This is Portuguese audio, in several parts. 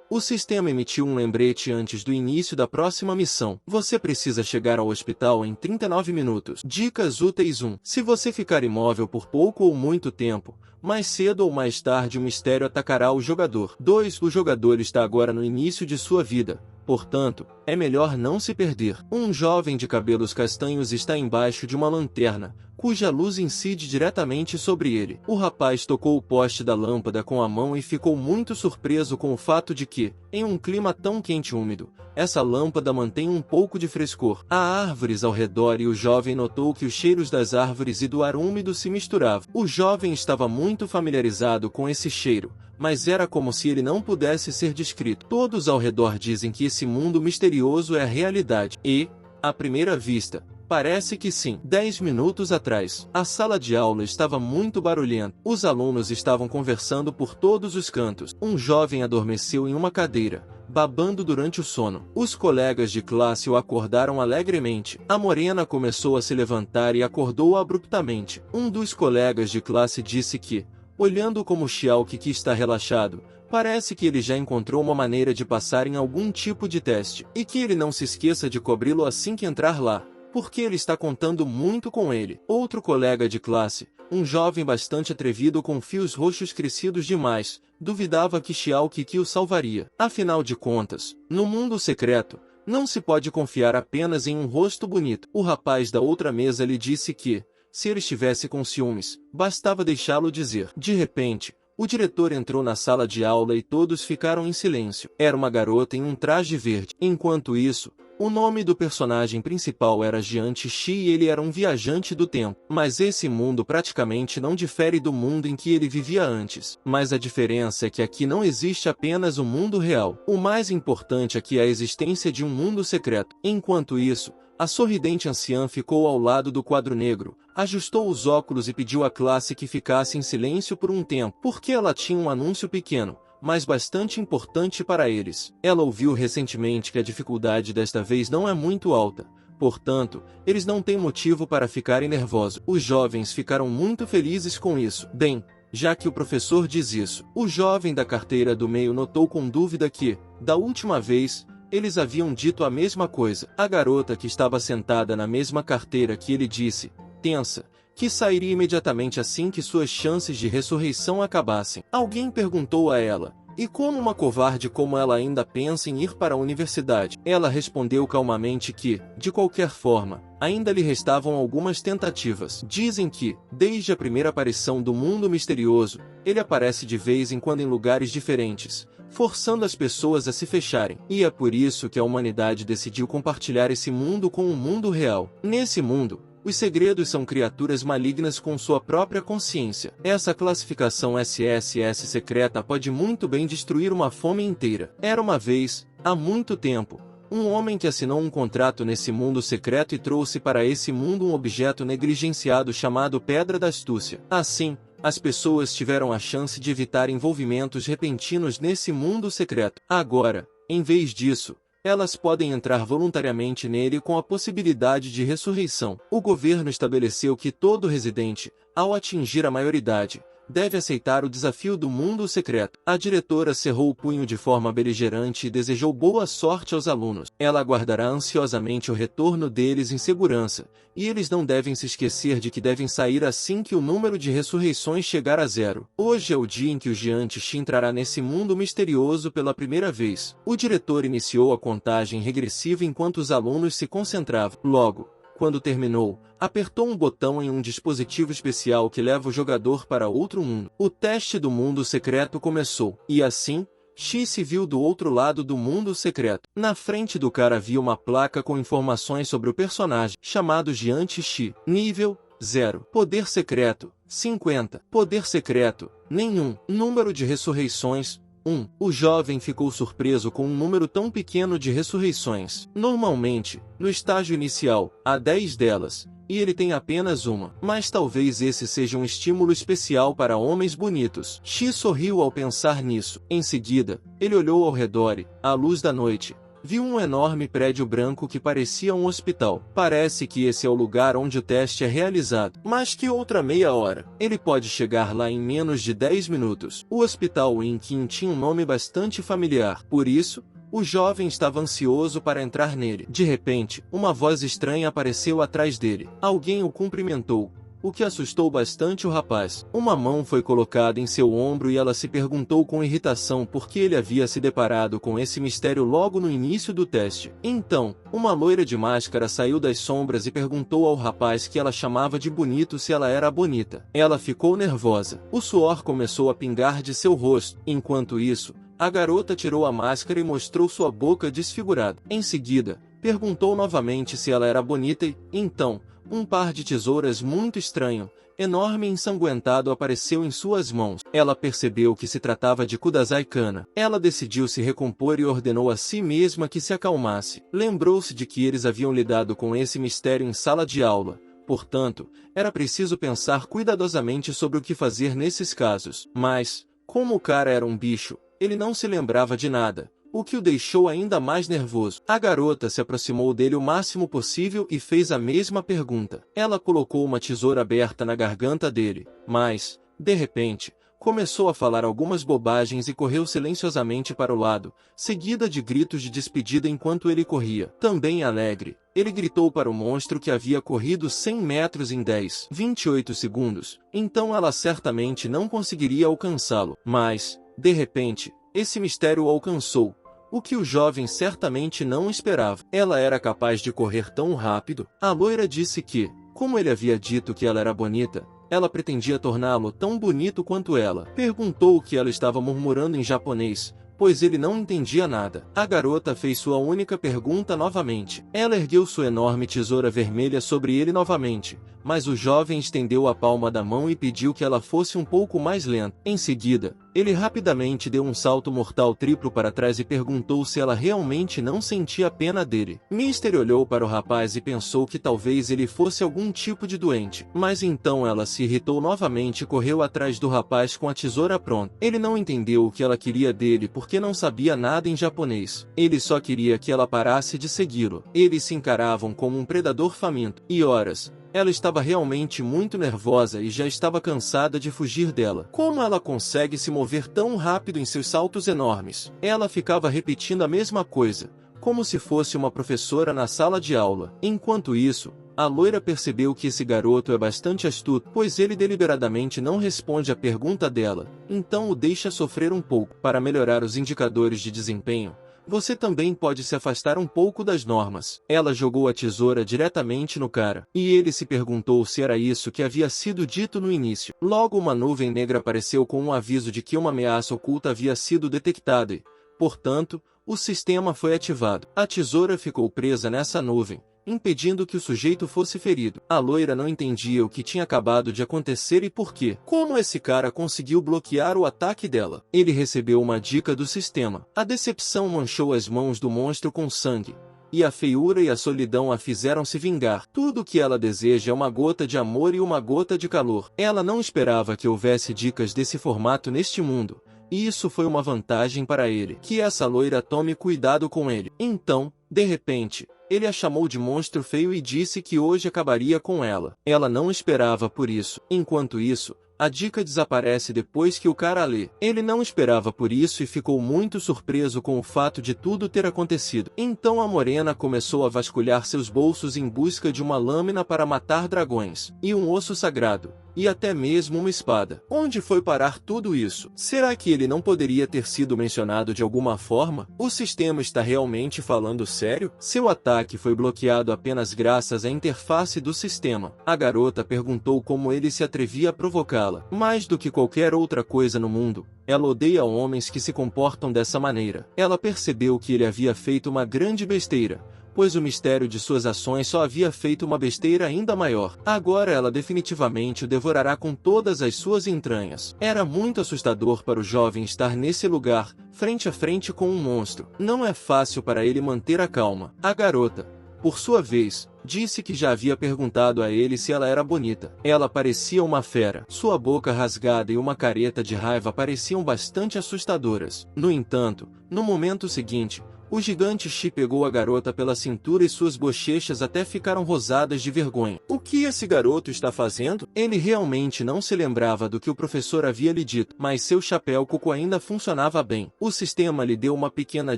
O sistema emitiu um lembrete antes do início da próxima missão. Você precisa chegar ao hospital em 39 minutos. Dicas úteis 1. Se você ficar imóvel por pouco ou muito tempo, mais cedo ou mais tarde o mistério atacará o jogador. 2. O jogador está agora no início de sua vida. Portanto, é melhor não se perder. Um jovem de cabelos castanhos está embaixo de uma lanterna, cuja luz incide diretamente sobre ele. O rapaz tocou o poste da lâmpada com a mão e ficou muito surpreso com o fato de que, em um clima tão quente e úmido, essa lâmpada mantém um pouco de frescor. Há árvores ao redor e o jovem notou que os cheiros das árvores e do ar úmido se misturavam. O jovem estava muito familiarizado com esse cheiro, mas era como se ele não pudesse ser descrito. Todos ao redor dizem que esse mundo misterioso é a realidade. E, à primeira vista, parece que sim. 10 minutos atrás, a sala de aula estava muito barulhenta. Os alunos estavam conversando por todos os cantos. Um jovem adormeceu em uma cadeira, babando durante o sono. Os colegas de classe o acordaram alegremente. A morena começou a se levantar e acordou abruptamente. Um dos colegas de classe disse que, olhando como Xiaoqi está relaxado, parece que ele já encontrou uma maneira de passar em algum tipo de teste, e que ele não se esqueça de cobri-lo assim que entrar lá, porque ele está contando muito com ele. Outro colega de classe, um jovem bastante atrevido com fios roxos crescidos demais, duvidava que Xiaoqi o salvaria. Afinal de contas, no mundo secreto, não se pode confiar apenas em um rosto bonito. O rapaz da outra mesa lhe disse que, se ele estivesse com ciúmes, bastava deixá-lo dizer. De repente, o diretor entrou na sala de aula e todos ficaram em silêncio. Era uma garota em um traje verde. Enquanto isso, o nome do personagem principal era Jian Shi e ele era um viajante do tempo. Mas esse mundo praticamente não difere do mundo em que ele vivia antes. Mas a diferença é que aqui não existe apenas o mundo real. O mais importante aqui é a existência de um mundo secreto. Enquanto isso, a sorridente anciã ficou ao lado do quadro negro, ajustou os óculos e pediu à classe que ficasse em silêncio por um tempo, porque ela tinha um anúncio pequeno, mas bastante importante para eles. Ela ouviu recentemente que a dificuldade desta vez não é muito alta, portanto, eles não têm motivo para ficarem nervosos. Os jovens ficaram muito felizes com isso. Bem, já que o professor diz isso, o jovem da carteira do meio notou com dúvida que, da última vez, eles haviam dito a mesma coisa. A garota que estava sentada na mesma carteira que ele disse, tensa, que sairia imediatamente assim que suas chances de ressurreição acabassem. Alguém perguntou a ela, e como uma covarde como ela ainda pensa em ir para a universidade? Ela respondeu calmamente que, de qualquer forma, ainda lhe restavam algumas tentativas. Dizem que, desde a primeira aparição do mundo misterioso, ele aparece de vez em quando em lugares diferentes, forçando as pessoas a se fecharem. E é por isso que a humanidade decidiu compartilhar esse mundo com o mundo real. Nesse mundo, os segredos são criaturas malignas com sua própria consciência. Essa classificação SSS secreta pode muito bem destruir uma fome inteira. Era uma vez, há muito tempo, um homem que assinou um contrato nesse mundo secreto e trouxe para esse mundo um objeto negligenciado chamado Pedra da Astúcia. Assim, as pessoas tiveram a chance de evitar envolvimentos repentinos nesse mundo secreto. Agora, em vez disso, elas podem entrar voluntariamente nele com a possibilidade de ressurreição. O governo estabeleceu que todo residente, ao atingir a maioridade, deve aceitar o desafio do mundo secreto. A diretora cerrou o punho de forma beligerante e desejou boa sorte aos alunos. Ela aguardará ansiosamente o retorno deles em segurança, e eles não devem se esquecer de que devem sair assim que o número de ressurreições chegar a 0. Hoje é o dia em que o Jian Shi entrará nesse mundo misterioso pela primeira vez. O diretor iniciou a contagem regressiva enquanto os alunos se concentravam. Logo, quando terminou, apertou um botão em um dispositivo especial que leva o jogador para outro mundo. O teste do mundo secreto começou, e assim, Shi se viu do outro lado do mundo secreto. Na frente do cara havia uma placa com informações sobre o personagem, chamado Jian Shi. Nível 0. Poder secreto, 50. Poder secreto, nenhum. Número de ressurreições, 1. O jovem ficou surpreso com um número tão pequeno de ressurreições. Normalmente, no estágio inicial, há 10 delas, e ele tem apenas uma. Mas talvez esse seja um estímulo especial para homens bonitos. Shi sorriu ao pensar nisso. Em seguida, ele olhou ao redor e, à luz da noite, viu um enorme prédio branco que parecia um hospital. Parece que esse é o lugar onde o teste é realizado. Mas que outra meia hora? Ele pode chegar lá em menos de 10 minutos. O hospital Winkin tinha um nome bastante familiar. Por isso, o jovem estava ansioso para entrar nele. De repente, uma voz estranha apareceu atrás dele. Alguém o cumprimentou, o que assustou bastante o rapaz. Uma mão foi colocada em seu ombro e ela se perguntou com irritação por que ele havia se deparado com esse mistério logo no início do teste. Então, uma loira de máscara saiu das sombras e perguntou ao rapaz que ela chamava de bonito se ela era bonita. Ela ficou nervosa. O suor começou a pingar de seu rosto. Enquanto isso, a garota tirou a máscara e mostrou sua boca desfigurada. Em seguida, perguntou novamente se ela era bonita e, então, um par de tesouras muito estranho, enorme e ensanguentado apareceu em suas mãos. Ela percebeu que se tratava de Kudasai Kana. Ela decidiu se recompor e ordenou a si mesma que se acalmasse. Lembrou-se de que eles haviam lidado com esse mistério em sala de aula. Portanto, era preciso pensar cuidadosamente sobre o que fazer nesses casos. Mas, como o cara era um bicho, ele não se lembrava de nada, o que o deixou ainda mais nervoso. A garota se aproximou dele o máximo possível e fez a mesma pergunta. Ela colocou uma tesoura aberta na garganta dele, mas, de repente, começou a falar algumas bobagens e correu silenciosamente para o lado, seguida de gritos de despedida enquanto ele corria. Também alegre, ele gritou para o monstro que havia corrido 100 metros em 28 segundos, então ela certamente não conseguiria alcançá-lo. Mas, de repente, esse mistério o alcançou, o que o jovem certamente não esperava. Ela era capaz de correr tão rápido? A loira disse que, como ele havia dito que ela era bonita, ela pretendia torná-lo tão bonito quanto ela. Perguntou o que ela estava murmurando em japonês, pois ele não entendia nada. A garota fez sua única pergunta novamente. Ela ergueu sua enorme tesoura vermelha sobre ele novamente, mas o jovem estendeu a palma da mão e pediu que ela fosse um pouco mais lenta. Em seguida, ele rapidamente deu um salto mortal triplo para trás e perguntou se ela realmente não sentia pena dele. Mister olhou para o rapaz e pensou que talvez ele fosse algum tipo de doente. Mas então ela se irritou novamente e correu atrás do rapaz com a tesoura pronta. Ele não entendeu o que ela queria dele porque não sabia nada em japonês. Ele só queria que ela parasse de segui-lo. Eles se encaravam como um predador faminto. E horas, ela estava realmente muito nervosa e já estava cansada de fugir dela. Como ela consegue se mover tão rápido em seus saltos enormes? Ela ficava repetindo a mesma coisa, como se fosse uma professora na sala de aula. Enquanto isso, a loira percebeu que esse garoto é bastante astuto, pois ele deliberadamente não responde à pergunta dela, então o deixa sofrer um pouco. Para melhorar os indicadores de desempenho, você também pode se afastar um pouco das normas. Ela jogou a tesoura diretamente no cara, e ele se perguntou se era isso que havia sido dito no início. Logo uma nuvem negra apareceu com um aviso de que uma ameaça oculta havia sido detectada e, portanto, o sistema foi ativado. A tesoura ficou presa nessa nuvem, impedindo que o sujeito fosse ferido. A loira não entendia o que tinha acabado de acontecer e por quê. Como esse cara conseguiu bloquear o ataque dela? Ele recebeu uma dica do sistema. A decepção manchou as mãos do monstro com sangue, e a feiura e a solidão a fizeram se vingar. Tudo o que ela deseja é uma gota de amor e uma gota de calor. Ela não esperava que houvesse dicas desse formato neste mundo, e isso foi uma vantagem para ele. Que essa loira tome cuidado com ele. Então, de repente, ele a chamou de monstro feio e disse que hoje acabaria com ela. Ela não esperava por isso. Enquanto isso, a dica desaparece depois que o cara lê. Ele não esperava por isso e ficou muito surpreso com o fato de tudo ter acontecido. Então a morena começou a vasculhar seus bolsos em busca de uma lâmina para matar dragões, e um osso sagrado, e até mesmo uma espada. Onde foi parar tudo isso? Será que ele não poderia ter sido mencionado de alguma forma? O sistema está realmente falando sério? Seu ataque foi bloqueado apenas graças à interface do sistema. A garota perguntou como ele se atrevia a provocá-la. Mais do que qualquer outra coisa no mundo, ela odeia homens que se comportam dessa maneira. Ela percebeu que ele havia feito uma grande besteira, pois o mistério de suas ações só havia feito uma besteira ainda maior. Agora ela definitivamente o devorará com todas as suas entranhas. Era muito assustador para o jovem estar nesse lugar, frente a frente com um monstro. Não é fácil para ele manter a calma. A garota, por sua vez, disse que já havia perguntado a ele se ela era bonita. Ela parecia uma fera. Sua boca rasgada e uma careta de raiva pareciam bastante assustadoras. No entanto, no momento seguinte, O gigante Shi pegou a garota pela cintura e suas bochechas até ficaram rosadas de vergonha. O que esse garoto está fazendo? Ele realmente não se lembrava do que o professor havia lhe dito, mas seu chapéu coco ainda funcionava bem. O sistema lhe deu uma pequena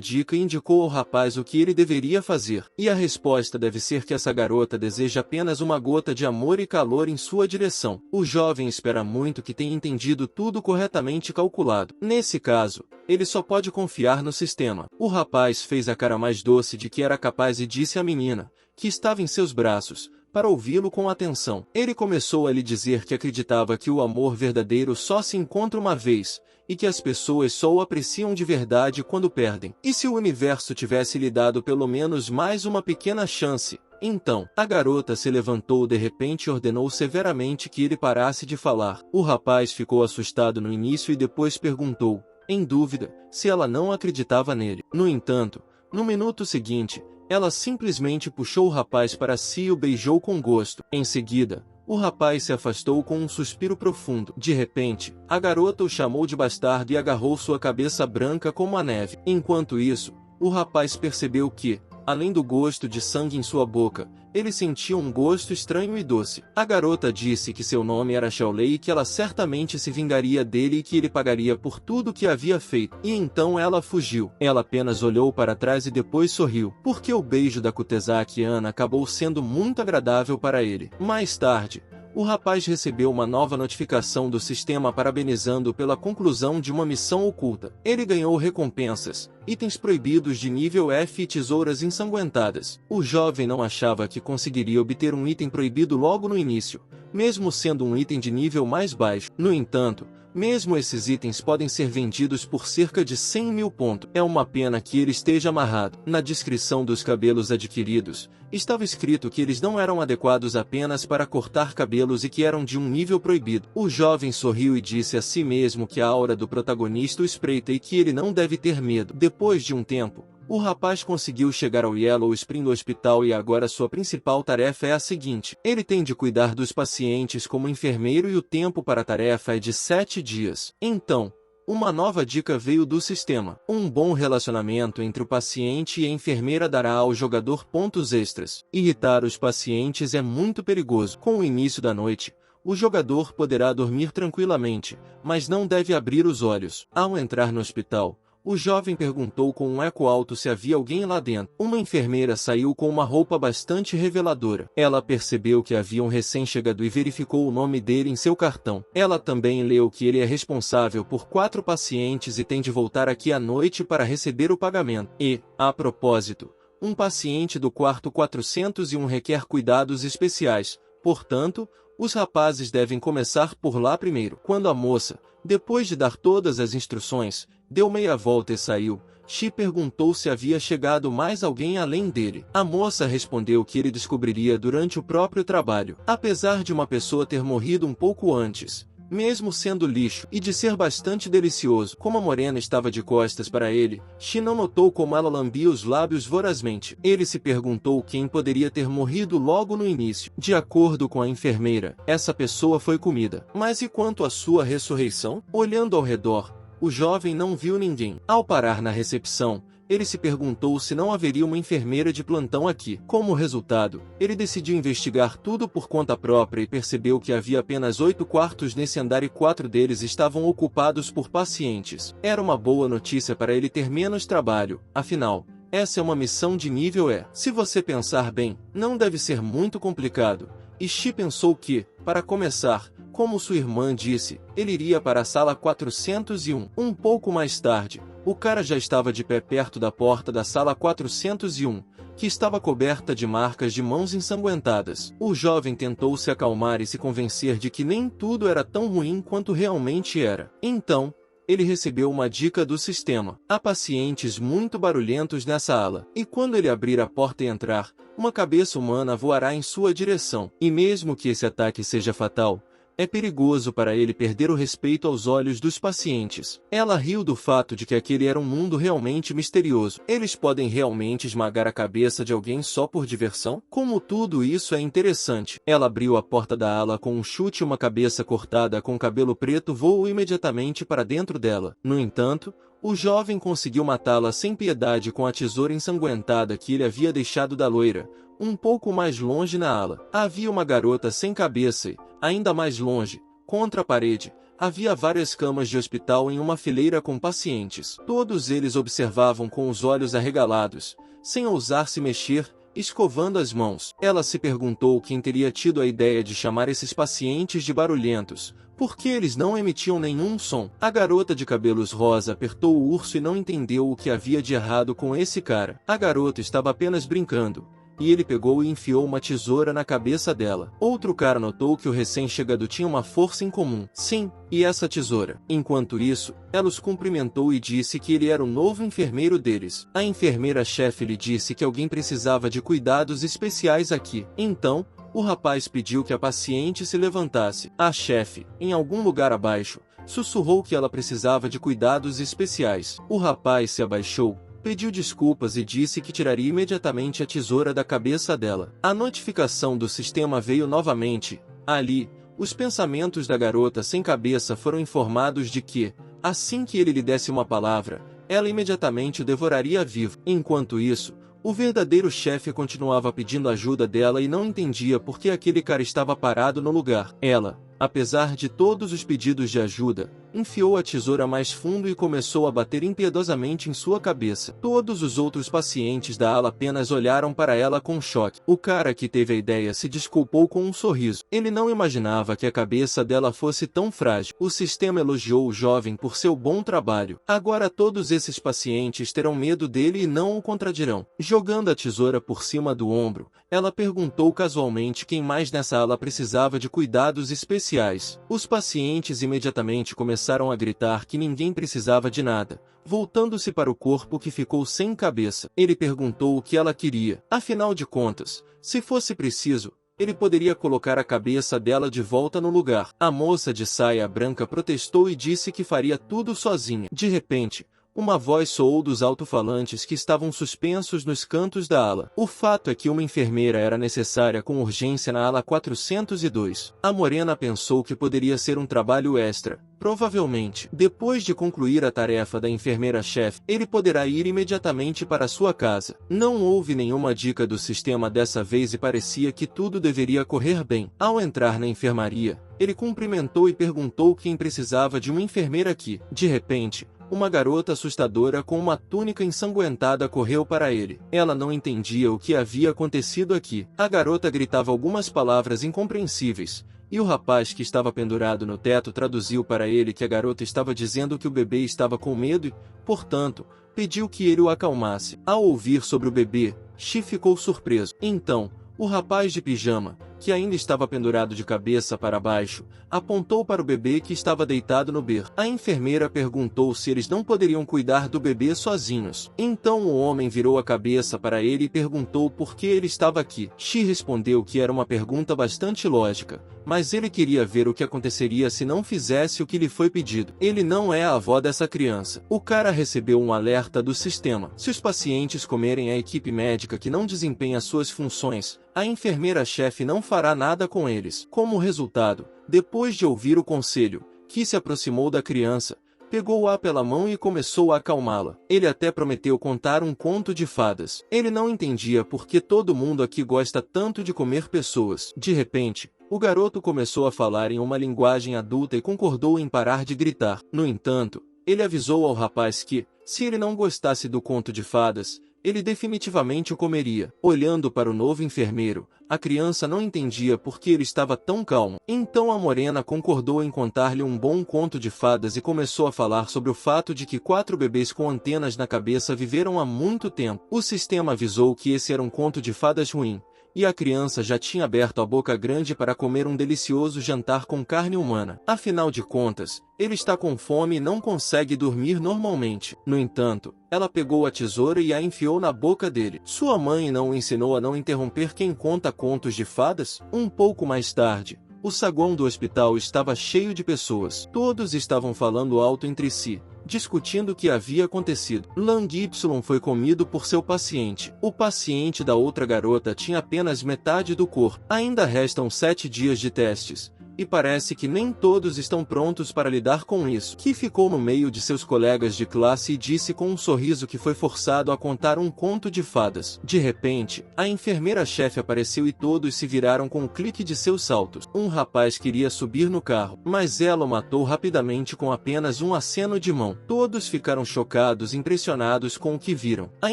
dica e indicou ao rapaz o que ele deveria fazer. E a resposta deve ser que essa garota deseja apenas uma gota de amor e calor em sua direção. O jovem espera muito que tenha entendido tudo corretamente calculado. Nesse caso, ele só pode confiar no sistema. O rapaz fez a cara mais doce de que era capaz e disse à menina, que estava em seus braços, para ouvi-lo com atenção. Ele começou a lhe dizer que acreditava que o amor verdadeiro só se encontra uma vez, e que as pessoas só o apreciam de verdade quando perdem. E se o universo tivesse lhe dado pelo menos mais uma pequena chance? Então, a garota se levantou de repente e ordenou severamente que ele parasse de falar. O rapaz ficou assustado no início e depois perguntou, em dúvida, se ela não acreditava nele. No entanto, no minuto seguinte, ela simplesmente puxou o rapaz para si e o beijou com gosto. Em seguida, o rapaz se afastou com um suspiro profundo. De repente, a garota o chamou de bastardo e agarrou sua cabeça branca como a neve. Enquanto isso, o rapaz percebeu que, além do gosto de sangue em sua boca, ele sentia um gosto estranho e doce. A garota disse que seu nome era Shaolei e que ela certamente se vingaria dele e que ele pagaria por tudo que havia feito. E então ela fugiu. Ela apenas olhou para trás e depois sorriu, porque o beijo da Kutezaki-ana acabou sendo muito agradável para ele. Mais tarde, o rapaz recebeu uma nova notificação do sistema parabenizando pela conclusão de uma missão oculta. Ele ganhou recompensas, itens proibidos de nível F e tesouras ensanguentadas. O jovem não achava que conseguiria obter um item proibido logo no início, mesmo sendo um item de nível mais baixo. No entanto, mesmo esses itens podem ser vendidos por cerca de 100 mil pontos. É uma pena que ele esteja amarrado. Na descrição dos cabelos adquiridos, estava escrito que eles não eram adequados apenas para cortar cabelos e que eram de um nível proibido. O jovem sorriu e disse a si mesmo que a aura do protagonista o espreita e que ele não deve ter medo. Depois de um tempo, o rapaz conseguiu chegar ao Yellow Spring Hospital e agora sua principal tarefa é a seguinte. Ele tem de cuidar dos pacientes como enfermeiro e o tempo para a tarefa é de 7 dias. Então, uma nova dica veio do sistema. Um bom relacionamento entre o paciente e a enfermeira dará ao jogador pontos extras. Irritar os pacientes é muito perigoso. Com o início da noite, o jogador poderá dormir tranquilamente, mas não deve abrir os olhos. Ao entrar no hospital, o jovem perguntou com um eco alto se havia alguém lá dentro. Uma enfermeira saiu com uma roupa bastante reveladora. Ela percebeu que havia um recém-chegado e verificou o nome dele em seu cartão. Ela também leu que ele é responsável por 4 pacientes e tem de voltar aqui à noite para receber o pagamento. E, a propósito, um paciente do quarto 401 requer cuidados especiais. Portanto, os rapazes devem começar por lá primeiro. Quando a moça, depois de dar todas as instruções, deu meia volta e saiu, Shi perguntou se havia chegado mais alguém além dele. A moça respondeu que ele descobriria durante o próprio trabalho. Apesar de uma pessoa ter morrido um pouco antes, mesmo sendo lixo, e de ser bastante delicioso, como a morena estava de costas para ele, Shi não notou como ela lambia os lábios vorazmente. Ele se perguntou quem poderia ter morrido logo no início. De acordo com a enfermeira, essa pessoa foi comida. Mas e quanto à sua ressurreição? Olhando ao redor, o jovem não viu ninguém. Ao parar na recepção, ele se perguntou se não haveria uma enfermeira de plantão aqui. Como resultado, ele decidiu investigar tudo por conta própria e percebeu que havia apenas 8 quartos nesse andar e 4 deles estavam ocupados por pacientes. Era uma boa notícia para ele ter menos trabalho, afinal, essa é uma missão de nível E. Se você pensar bem, não deve ser muito complicado. E Shi pensou que, para começar, como sua irmã disse, ele iria para a sala 401. Um pouco mais tarde, o cara já estava de pé perto da porta da sala 401, que estava coberta de marcas de mãos ensanguentadas. O jovem tentou se acalmar e se convencer de que nem tudo era tão ruim quanto realmente era. Então, ele recebeu uma dica do sistema. Há pacientes muito barulhentos nessa ala, e quando ele abrir a porta e entrar, uma cabeça humana voará em sua direção. E mesmo que esse ataque seja fatal, é perigoso para ele perder o respeito aos olhos dos pacientes. Ela riu do fato de que aquele era um mundo realmente misterioso. Eles podem realmente esmagar a cabeça de alguém só por diversão? Como tudo isso é interessante. Ela abriu a porta da ala com um chute e uma cabeça cortada com cabelo preto voou imediatamente para dentro dela. No entanto, O jovem conseguiu matá-la sem piedade com a tesoura ensanguentada que ele havia deixado da loira. Um pouco mais longe na ala, havia uma garota sem cabeça e, ainda mais longe, contra a parede, havia várias camas de hospital em uma fileira com pacientes. Todos eles observavam com os olhos arregalados, sem ousar se mexer, escovando as mãos. Ela se perguntou quem teria tido a ideia de chamar esses pacientes de barulhentos, porque eles não emitiam nenhum som. A garota de cabelos rosa apertou o urso e não entendeu o que havia de errado com esse cara. A garota estava apenas brincando, e ele pegou e enfiou uma tesoura na cabeça dela. Outro cara notou que o recém-chegado tinha uma força em comum. Sim, e essa tesoura. Enquanto isso, ela os cumprimentou e disse que ele era o novo enfermeiro deles. A enfermeira-chefe lhe disse que alguém precisava de cuidados especiais aqui. Então, o rapaz pediu que a paciente se levantasse. A chefe, em algum lugar abaixo, sussurrou que ela precisava de cuidados especiais. O rapaz se abaixou, pediu desculpas e disse que tiraria imediatamente a tesoura da cabeça dela. A notificação do sistema veio novamente. Ali, os pensamentos da garota sem cabeça foram informados de que, assim que ele lhe desse uma palavra, ela imediatamente o devoraria vivo. Enquanto isso, o verdadeiro chefe continuava pedindo ajuda dela e não entendia por que aquele cara estava parado no lugar. Ela, apesar de todos os pedidos de ajuda, enfiou a tesoura mais fundo e começou a bater impiedosamente em sua cabeça. Todos os outros pacientes da ala apenas olharam para ela com choque. O cara que teve a ideia se desculpou com um sorriso. Ele não imaginava que a cabeça dela fosse tão frágil. O sistema elogiou o jovem por seu bom trabalho. Agora todos esses pacientes terão medo dele e não o contradirão. Jogando a tesoura por cima do ombro, ela perguntou casualmente quem mais nessa ala precisava de cuidados especiais. Os pacientes imediatamente começaram a gritar que ninguém precisava de nada, voltando-se para o corpo que ficou sem cabeça. Ele perguntou o que ela queria. Afinal de contas, se fosse preciso, ele poderia colocar a cabeça dela de volta no lugar. A moça de saia branca protestou e disse que faria tudo sozinha. De repente, uma voz soou dos alto-falantes que estavam suspensos nos cantos da ala. O fato é que uma enfermeira era necessária com urgência na ala 402. A morena pensou que poderia ser um trabalho extra. Provavelmente, depois de concluir a tarefa da enfermeira-chefe, ele poderá ir imediatamente para sua casa. Não houve nenhuma dica do sistema dessa vez e parecia que tudo deveria correr bem. Ao entrar na enfermaria, ele cumprimentou e perguntou quem precisava de uma enfermeira aqui. De repente, uma garota assustadora com uma túnica ensanguentada correu para ele. Ela não entendia o que havia acontecido aqui. A garota gritava algumas palavras incompreensíveis, e o rapaz que estava pendurado no teto traduziu para ele que a garota estava dizendo que o bebê estava com medo e, portanto, pediu que ele o acalmasse. Ao ouvir sobre o bebê, Chi ficou surpreso. Então, o rapaz de pijama, que ainda estava pendurado de cabeça para baixo, apontou para o bebê que estava deitado no berço. A enfermeira perguntou se eles não poderiam cuidar do bebê sozinhos. Então o homem virou a cabeça para ele e perguntou por que ele estava aqui. Chi respondeu que era uma pergunta bastante lógica, mas ele queria ver o que aconteceria se não fizesse o que lhe foi pedido. Ele não é a avó dessa criança. O cara recebeu um alerta do sistema. Se os pacientes comerem a equipe médica que não desempenha suas funções, a enfermeira-chefe não fará nada com eles. Como resultado, depois de ouvir o conselho, Ki se aproximou da criança, pegou-a pela mão e começou a acalmá-la. Ele até prometeu contar um conto de fadas. Ele não entendia por que todo mundo aqui gosta tanto de comer pessoas. De repente, o garoto começou a falar em uma linguagem adulta e concordou em parar de gritar. No entanto, ele avisou ao rapaz que, se ele não gostasse do conto de fadas, ele definitivamente o comeria. Olhando para o novo enfermeiro, a criança não entendia por que ele estava tão calmo. Então a morena concordou em contar-lhe um bom conto de fadas e começou a falar sobre o fato de que 4 bebês com antenas na cabeça viveram há muito tempo. O sistema avisou que esse era um conto de fadas ruim, e a criança já tinha aberto a boca grande para comer um delicioso jantar com carne humana. Afinal de contas, ele está com fome e não consegue dormir normalmente. No entanto, ela pegou a tesoura e a enfiou na boca dele. Sua mãe não o ensinou a não interromper quem conta contos de fadas? Um pouco mais tarde, o saguão do hospital estava cheio de pessoas. Todos estavam falando alto entre si, discutindo o que havia acontecido. Lang Y foi comido por seu paciente. O paciente da outra garota tinha apenas metade do corpo. Ainda restam 7 dias de testes, e parece que nem todos estão prontos para lidar com isso. Que ficou no meio de seus colegas de classe e disse com um sorriso que foi forçado a contar um conto de fadas. De repente, a enfermeira-chefe apareceu e todos se viraram com o clique de seus saltos. Um rapaz queria subir no carro, mas ela o matou rapidamente com apenas um aceno de mão. Todos ficaram chocados e impressionados com o que viram. A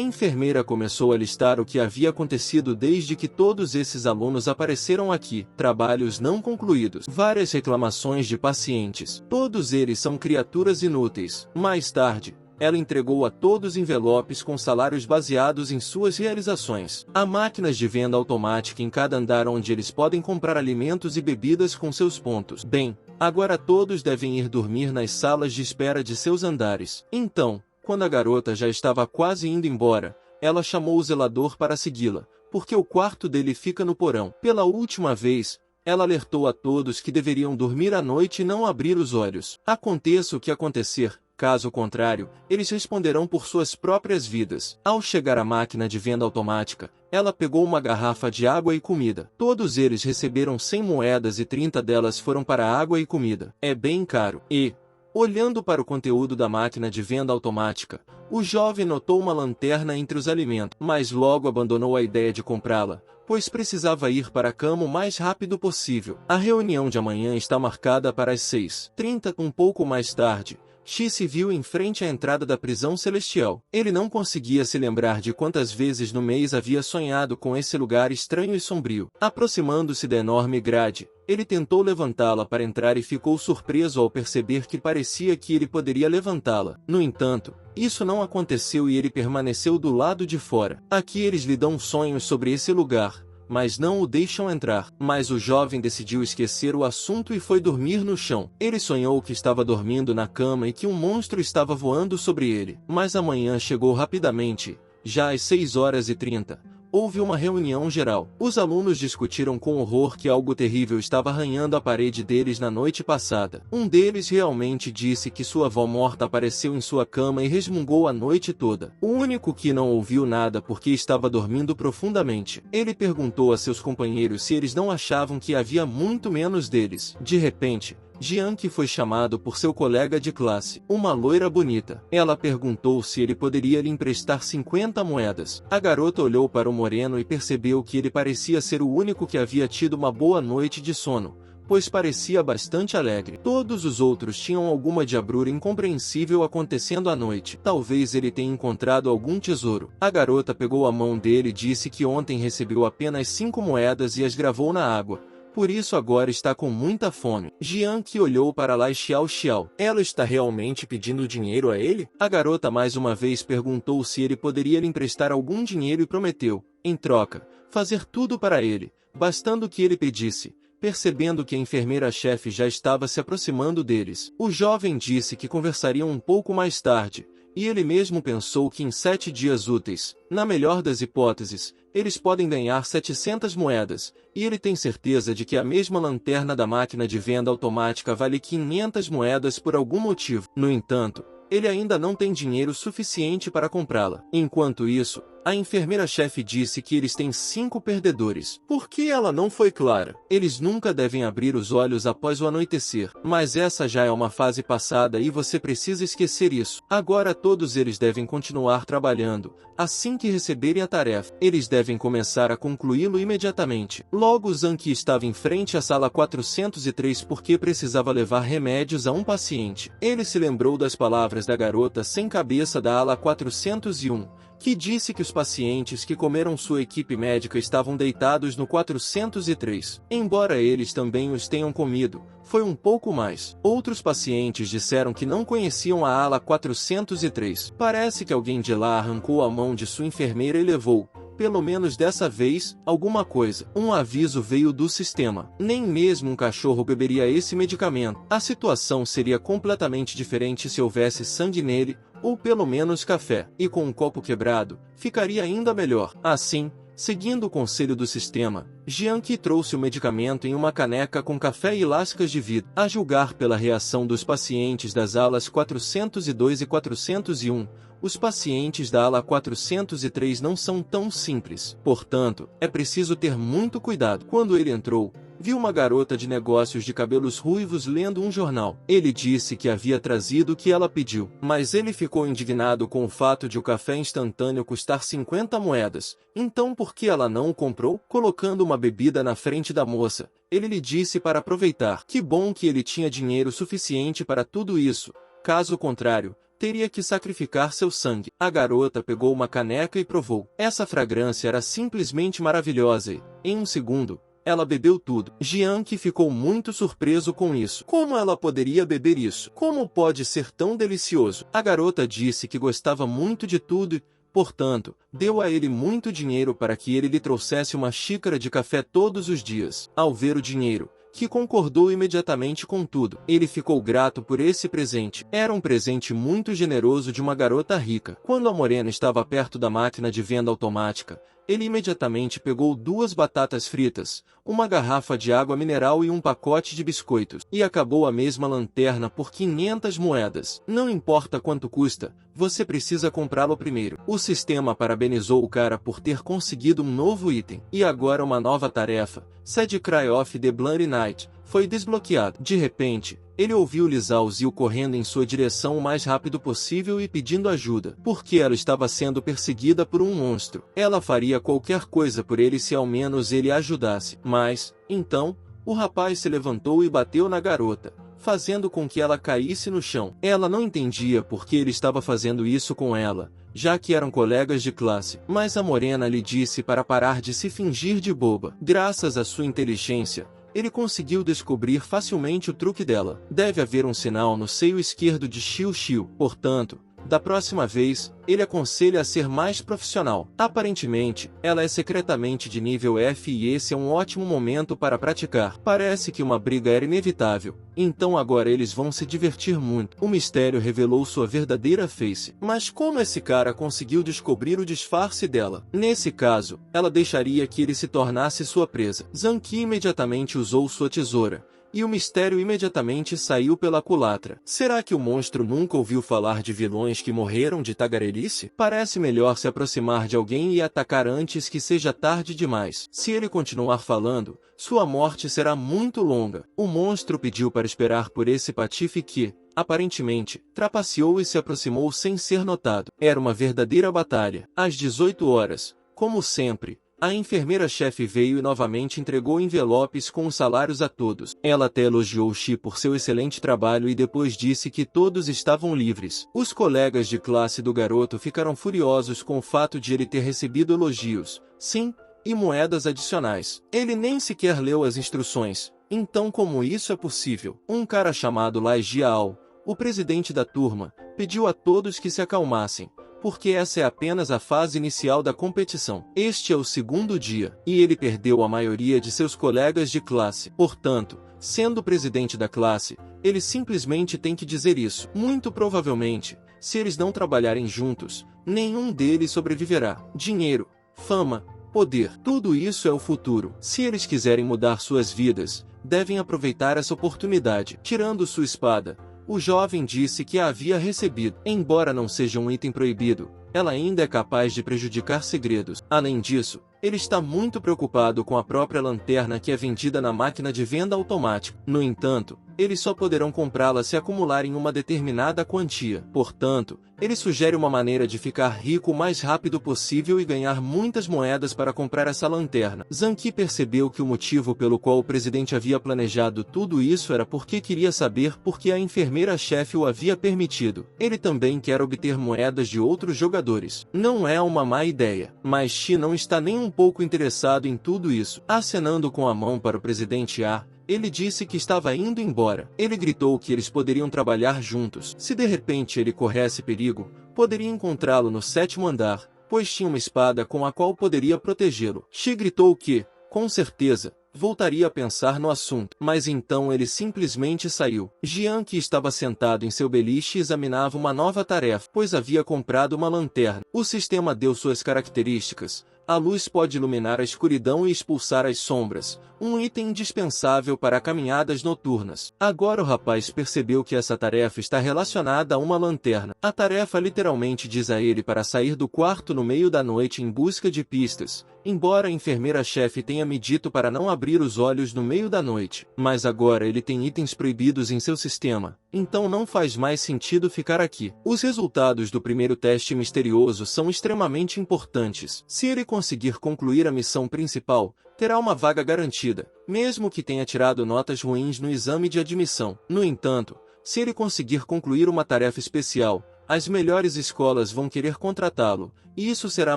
enfermeira começou a listar o que havia acontecido desde que todos esses alunos apareceram aqui. Trabalhos não concluídos, várias reclamações de pacientes. Todos eles são criaturas inúteis. Mais tarde, ela entregou a todos envelopes com salários baseados em suas realizações. Há máquinas de venda automática em cada andar onde eles podem comprar alimentos e bebidas com seus pontos. Bem, agora todos devem ir dormir nas salas de espera de seus andares. Então, quando a garota já estava quase indo embora, ela chamou o zelador para segui-la, porque o quarto dele fica no porão. Pela última vez, ela alertou a todos que deveriam dormir à noite e não abrir os olhos. Aconteça o que acontecer, caso contrário, eles responderão por suas próprias vidas. Ao chegar à máquina de venda automática, ela pegou uma garrafa de água e comida. Todos eles receberam 100 moedas e 30 delas foram para água e comida. É bem caro. E, olhando para o conteúdo da máquina de venda automática, o jovem notou uma lanterna entre os alimentos, mas logo abandonou a ideia de comprá-la, pois precisava ir para a cama o mais rápido possível. A reunião de amanhã está marcada para as 6h30. Um pouco mais tarde, X se viu em frente à entrada da prisão celestial. Ele não conseguia se lembrar de quantas vezes no mês havia sonhado com esse lugar estranho e sombrio. Aproximando-se da enorme grade, ele tentou levantá-la para entrar e ficou surpreso ao perceber que parecia que ele poderia levantá-la. No entanto, isso não aconteceu e ele permaneceu do lado de fora. Aqui eles lhe dão sonhos sobre esse lugar, mas não o deixam entrar. Mas o jovem decidiu esquecer o assunto e foi dormir no chão. Ele sonhou que estava dormindo na cama e que um monstro estava voando sobre ele. Mas a manhã chegou rapidamente, já às 6h30. Houve uma reunião geral. Os alunos discutiram com horror que algo terrível estava arranhando a parede deles na noite passada. Um deles realmente disse que sua avó morta apareceu em sua cama e resmungou a noite toda. O único que não ouviu nada porque estava dormindo profundamente. Ele perguntou a seus companheiros se eles não achavam que havia muito menos deles. De repente, Jian que foi chamado por seu colega de classe, uma loira bonita. Ela perguntou se ele poderia lhe emprestar 50 moedas. A garota olhou para o moreno e percebeu que ele parecia ser o único que havia tido uma boa noite de sono, pois parecia bastante alegre. Todos os outros tinham alguma diabrura incompreensível acontecendo à noite. Talvez ele tenha encontrado algum tesouro. A garota pegou a mão dele e disse que ontem recebeu apenas 5 moedas e as gravou na água. Por isso agora está com muita fome. Jian que olhou para lá e Xiao. Ela está realmente pedindo dinheiro a ele? A garota mais uma vez perguntou se ele poderia lhe emprestar algum dinheiro e prometeu, em troca, fazer tudo para ele, bastando que ele pedisse. Percebendo que a enfermeira-chefe já estava se aproximando deles, o jovem disse que conversariam um pouco mais tarde, e ele mesmo pensou que em 7 dias úteis, na melhor das hipóteses, eles podem ganhar 700 moedas, e ele tem certeza de que a mesma lanterna da máquina de venda automática vale 500 moedas por algum motivo. No entanto, ele ainda não tem dinheiro suficiente para comprá-la. Enquanto isso, a enfermeira-chefe disse que eles têm 5 perdedores. Por que ela não foi clara? Eles nunca devem abrir os olhos após o anoitecer. Mas essa já é uma fase passada e você precisa esquecer isso. Agora todos eles devem continuar trabalhando. Assim que receberem a tarefa, eles devem começar a concluí-lo imediatamente. Logo Zhang que estava em frente à sala 403 porque precisava levar remédios a um paciente. Ele se lembrou das palavras da garota sem cabeça da ala 401. Que disse que os pacientes que comeram sua equipe médica estavam deitados no 403. Embora eles também os tenham comido, foi um pouco mais. Outros pacientes disseram que não conheciam a ala 403. Parece que alguém de lá arrancou a mão de sua enfermeira e levou, pelo menos dessa vez, alguma coisa. Um aviso veio do sistema. Nem mesmo um cachorro beberia esse medicamento. A situação seria completamente diferente se houvesse sangue nele, ou pelo menos café. E com um copo quebrado, ficaria ainda melhor. Assim, seguindo o conselho do sistema, Jian que trouxe o medicamento em uma caneca com café e lascas de vidro. A julgar pela reação dos pacientes das alas 402 e 401, os pacientes da ala 403 não são tão simples. Portanto, é preciso ter muito cuidado. Quando ele entrou, viu uma garota de negócios de cabelos ruivos lendo um jornal. Ele disse que havia trazido o que ela pediu, mas ele ficou indignado com o fato de o café instantâneo custar 50 moedas. Então por que ela não o comprou? Colocando uma bebida na frente da moça, ele lhe disse para aproveitar. Que bom que ele tinha dinheiro suficiente para tudo isso. Caso contrário, teria que sacrificar seu sangue. A garota pegou uma caneca e provou. Essa fragrância era simplesmente maravilhosa e, em um segundo, ela bebeu tudo. Jiang ficou muito surpreso com isso. Como ela poderia beber isso? Como pode ser tão delicioso? A garota disse que gostava muito de tudo e, portanto, deu a ele muito dinheiro para que ele lhe trouxesse uma xícara de café todos os dias. Ao ver o dinheiro, que concordou imediatamente com tudo. Ele ficou grato por esse presente. Era um presente muito generoso de uma garota rica. Quando a morena estava perto da máquina de venda automática, ele imediatamente pegou 2 batatas fritas, uma garrafa de água mineral e um pacote de biscoitos, e acabou a mesma lanterna por 500 moedas. Não importa quanto custa, você precisa comprá-lo primeiro. O sistema parabenizou o cara por ter conseguido um novo item. E agora uma nova tarefa, Sad Cry of the Bloody Night, foi desbloqueado. De repente, ele ouviu Lisao Zil correndo em sua direção o mais rápido possível e pedindo ajuda, porque ela estava sendo perseguida por um monstro. Ela faria qualquer coisa por ele se ao menos ele a ajudasse. Mas, então, o rapaz se levantou e bateu na garota, fazendo com que ela caísse no chão. Ela não entendia por que ele estava fazendo isso com ela, já que eram colegas de classe. Mas a morena lhe disse para parar de se fingir de boba. Graças à sua inteligência, ele conseguiu descobrir facilmente o truque dela. Deve haver um sinal no seio esquerdo de Xiu Xiu. Portanto, da próxima vez, ele aconselha a ser mais profissional. Aparentemente, ela é secretamente de nível F e esse é um ótimo momento para praticar. Parece que uma briga era inevitável, então agora eles vão se divertir muito. O mistério revelou sua verdadeira face. Mas como esse cara conseguiu descobrir o disfarce dela? Nesse caso, ela deixaria que ele se tornasse sua presa. Zhang Qi imediatamente usou sua tesoura, e o mistério imediatamente saiu pela culatra. Será que o monstro nunca ouviu falar de vilões que morreram de tagarelice? Parece melhor se aproximar de alguém e atacar antes que seja tarde demais. Se ele continuar falando, sua morte será muito longa. O monstro pediu para esperar por esse patife que, aparentemente, trapaceou e se aproximou sem ser notado. Era uma verdadeira batalha. Às 18 horas, como sempre, a enfermeira-chefe veio e novamente entregou envelopes com os salários a todos. Ela até elogiou Xi por seu excelente trabalho e depois disse que todos estavam livres. Os colegas de classe do garoto ficaram furiosos com o fato de ele ter recebido elogios, sim, e moedas adicionais. Ele nem sequer leu as instruções. Então como isso é possível? Um cara chamado Lai Jiao, o presidente da turma, pediu a todos que se acalmassem, porque essa é apenas a fase inicial da competição. Este é o segundo dia, e ele perdeu a maioria de seus colegas de classe. Portanto, sendo o presidente da classe, ele simplesmente tem que dizer isso. Muito provavelmente, se eles não trabalharem juntos, nenhum deles sobreviverá. Dinheiro, fama, poder, tudo isso é o futuro. Se eles quiserem mudar suas vidas, devem aproveitar essa oportunidade. Tirando sua espada, o jovem disse que a havia recebido. Embora não seja um item proibido, ela ainda é capaz de prejudicar segredos. Além disso, ele está muito preocupado com a própria lanterna que é vendida na máquina de venda automática. No entanto, eles só poderão comprá-la se acumularem uma determinada quantia. Portanto, ele sugere uma maneira de ficar rico o mais rápido possível e ganhar muitas moedas para comprar essa lanterna. Zhang Qi percebeu que o motivo pelo qual o presidente havia planejado tudo isso era porque queria saber por que a enfermeira-chefe o havia permitido. Ele também quer obter moedas de outros jogadores. Não é uma má ideia, mas Xi não está nem um pouco interessado em tudo isso. Acenando com a mão para o presidente A, ele disse que estava indo embora. Ele gritou que eles poderiam trabalhar juntos. Se de repente ele corresse perigo, poderia encontrá-lo no 7º andar, pois tinha uma espada com a qual poderia protegê-lo. Xi gritou que, com certeza, voltaria a pensar no assunto. Mas então ele simplesmente saiu. Jiang, que estava sentado em seu beliche, examinava uma nova tarefa, pois havia comprado uma lanterna. O sistema deu suas características, A luz pode iluminar a escuridão e expulsar as sombras, um item indispensável para caminhadas noturnas. Agora o rapaz percebeu que essa tarefa está relacionada a uma lanterna. A tarefa literalmente diz a ele para sair do quarto no meio da noite em busca de pistas, embora a enfermeira-chefe tenha me dito para não abrir os olhos no meio da noite. Mas agora ele tem itens proibidos em seu sistema, então não faz mais sentido ficar aqui. Os resultados do primeiro teste misterioso são extremamente importantes. Se ele conseguir concluir a missão principal, terá uma vaga garantida, mesmo que tenha tirado notas ruins no exame de admissão. No entanto, se ele conseguir concluir uma tarefa especial, as melhores escolas vão querer contratá-lo, e isso será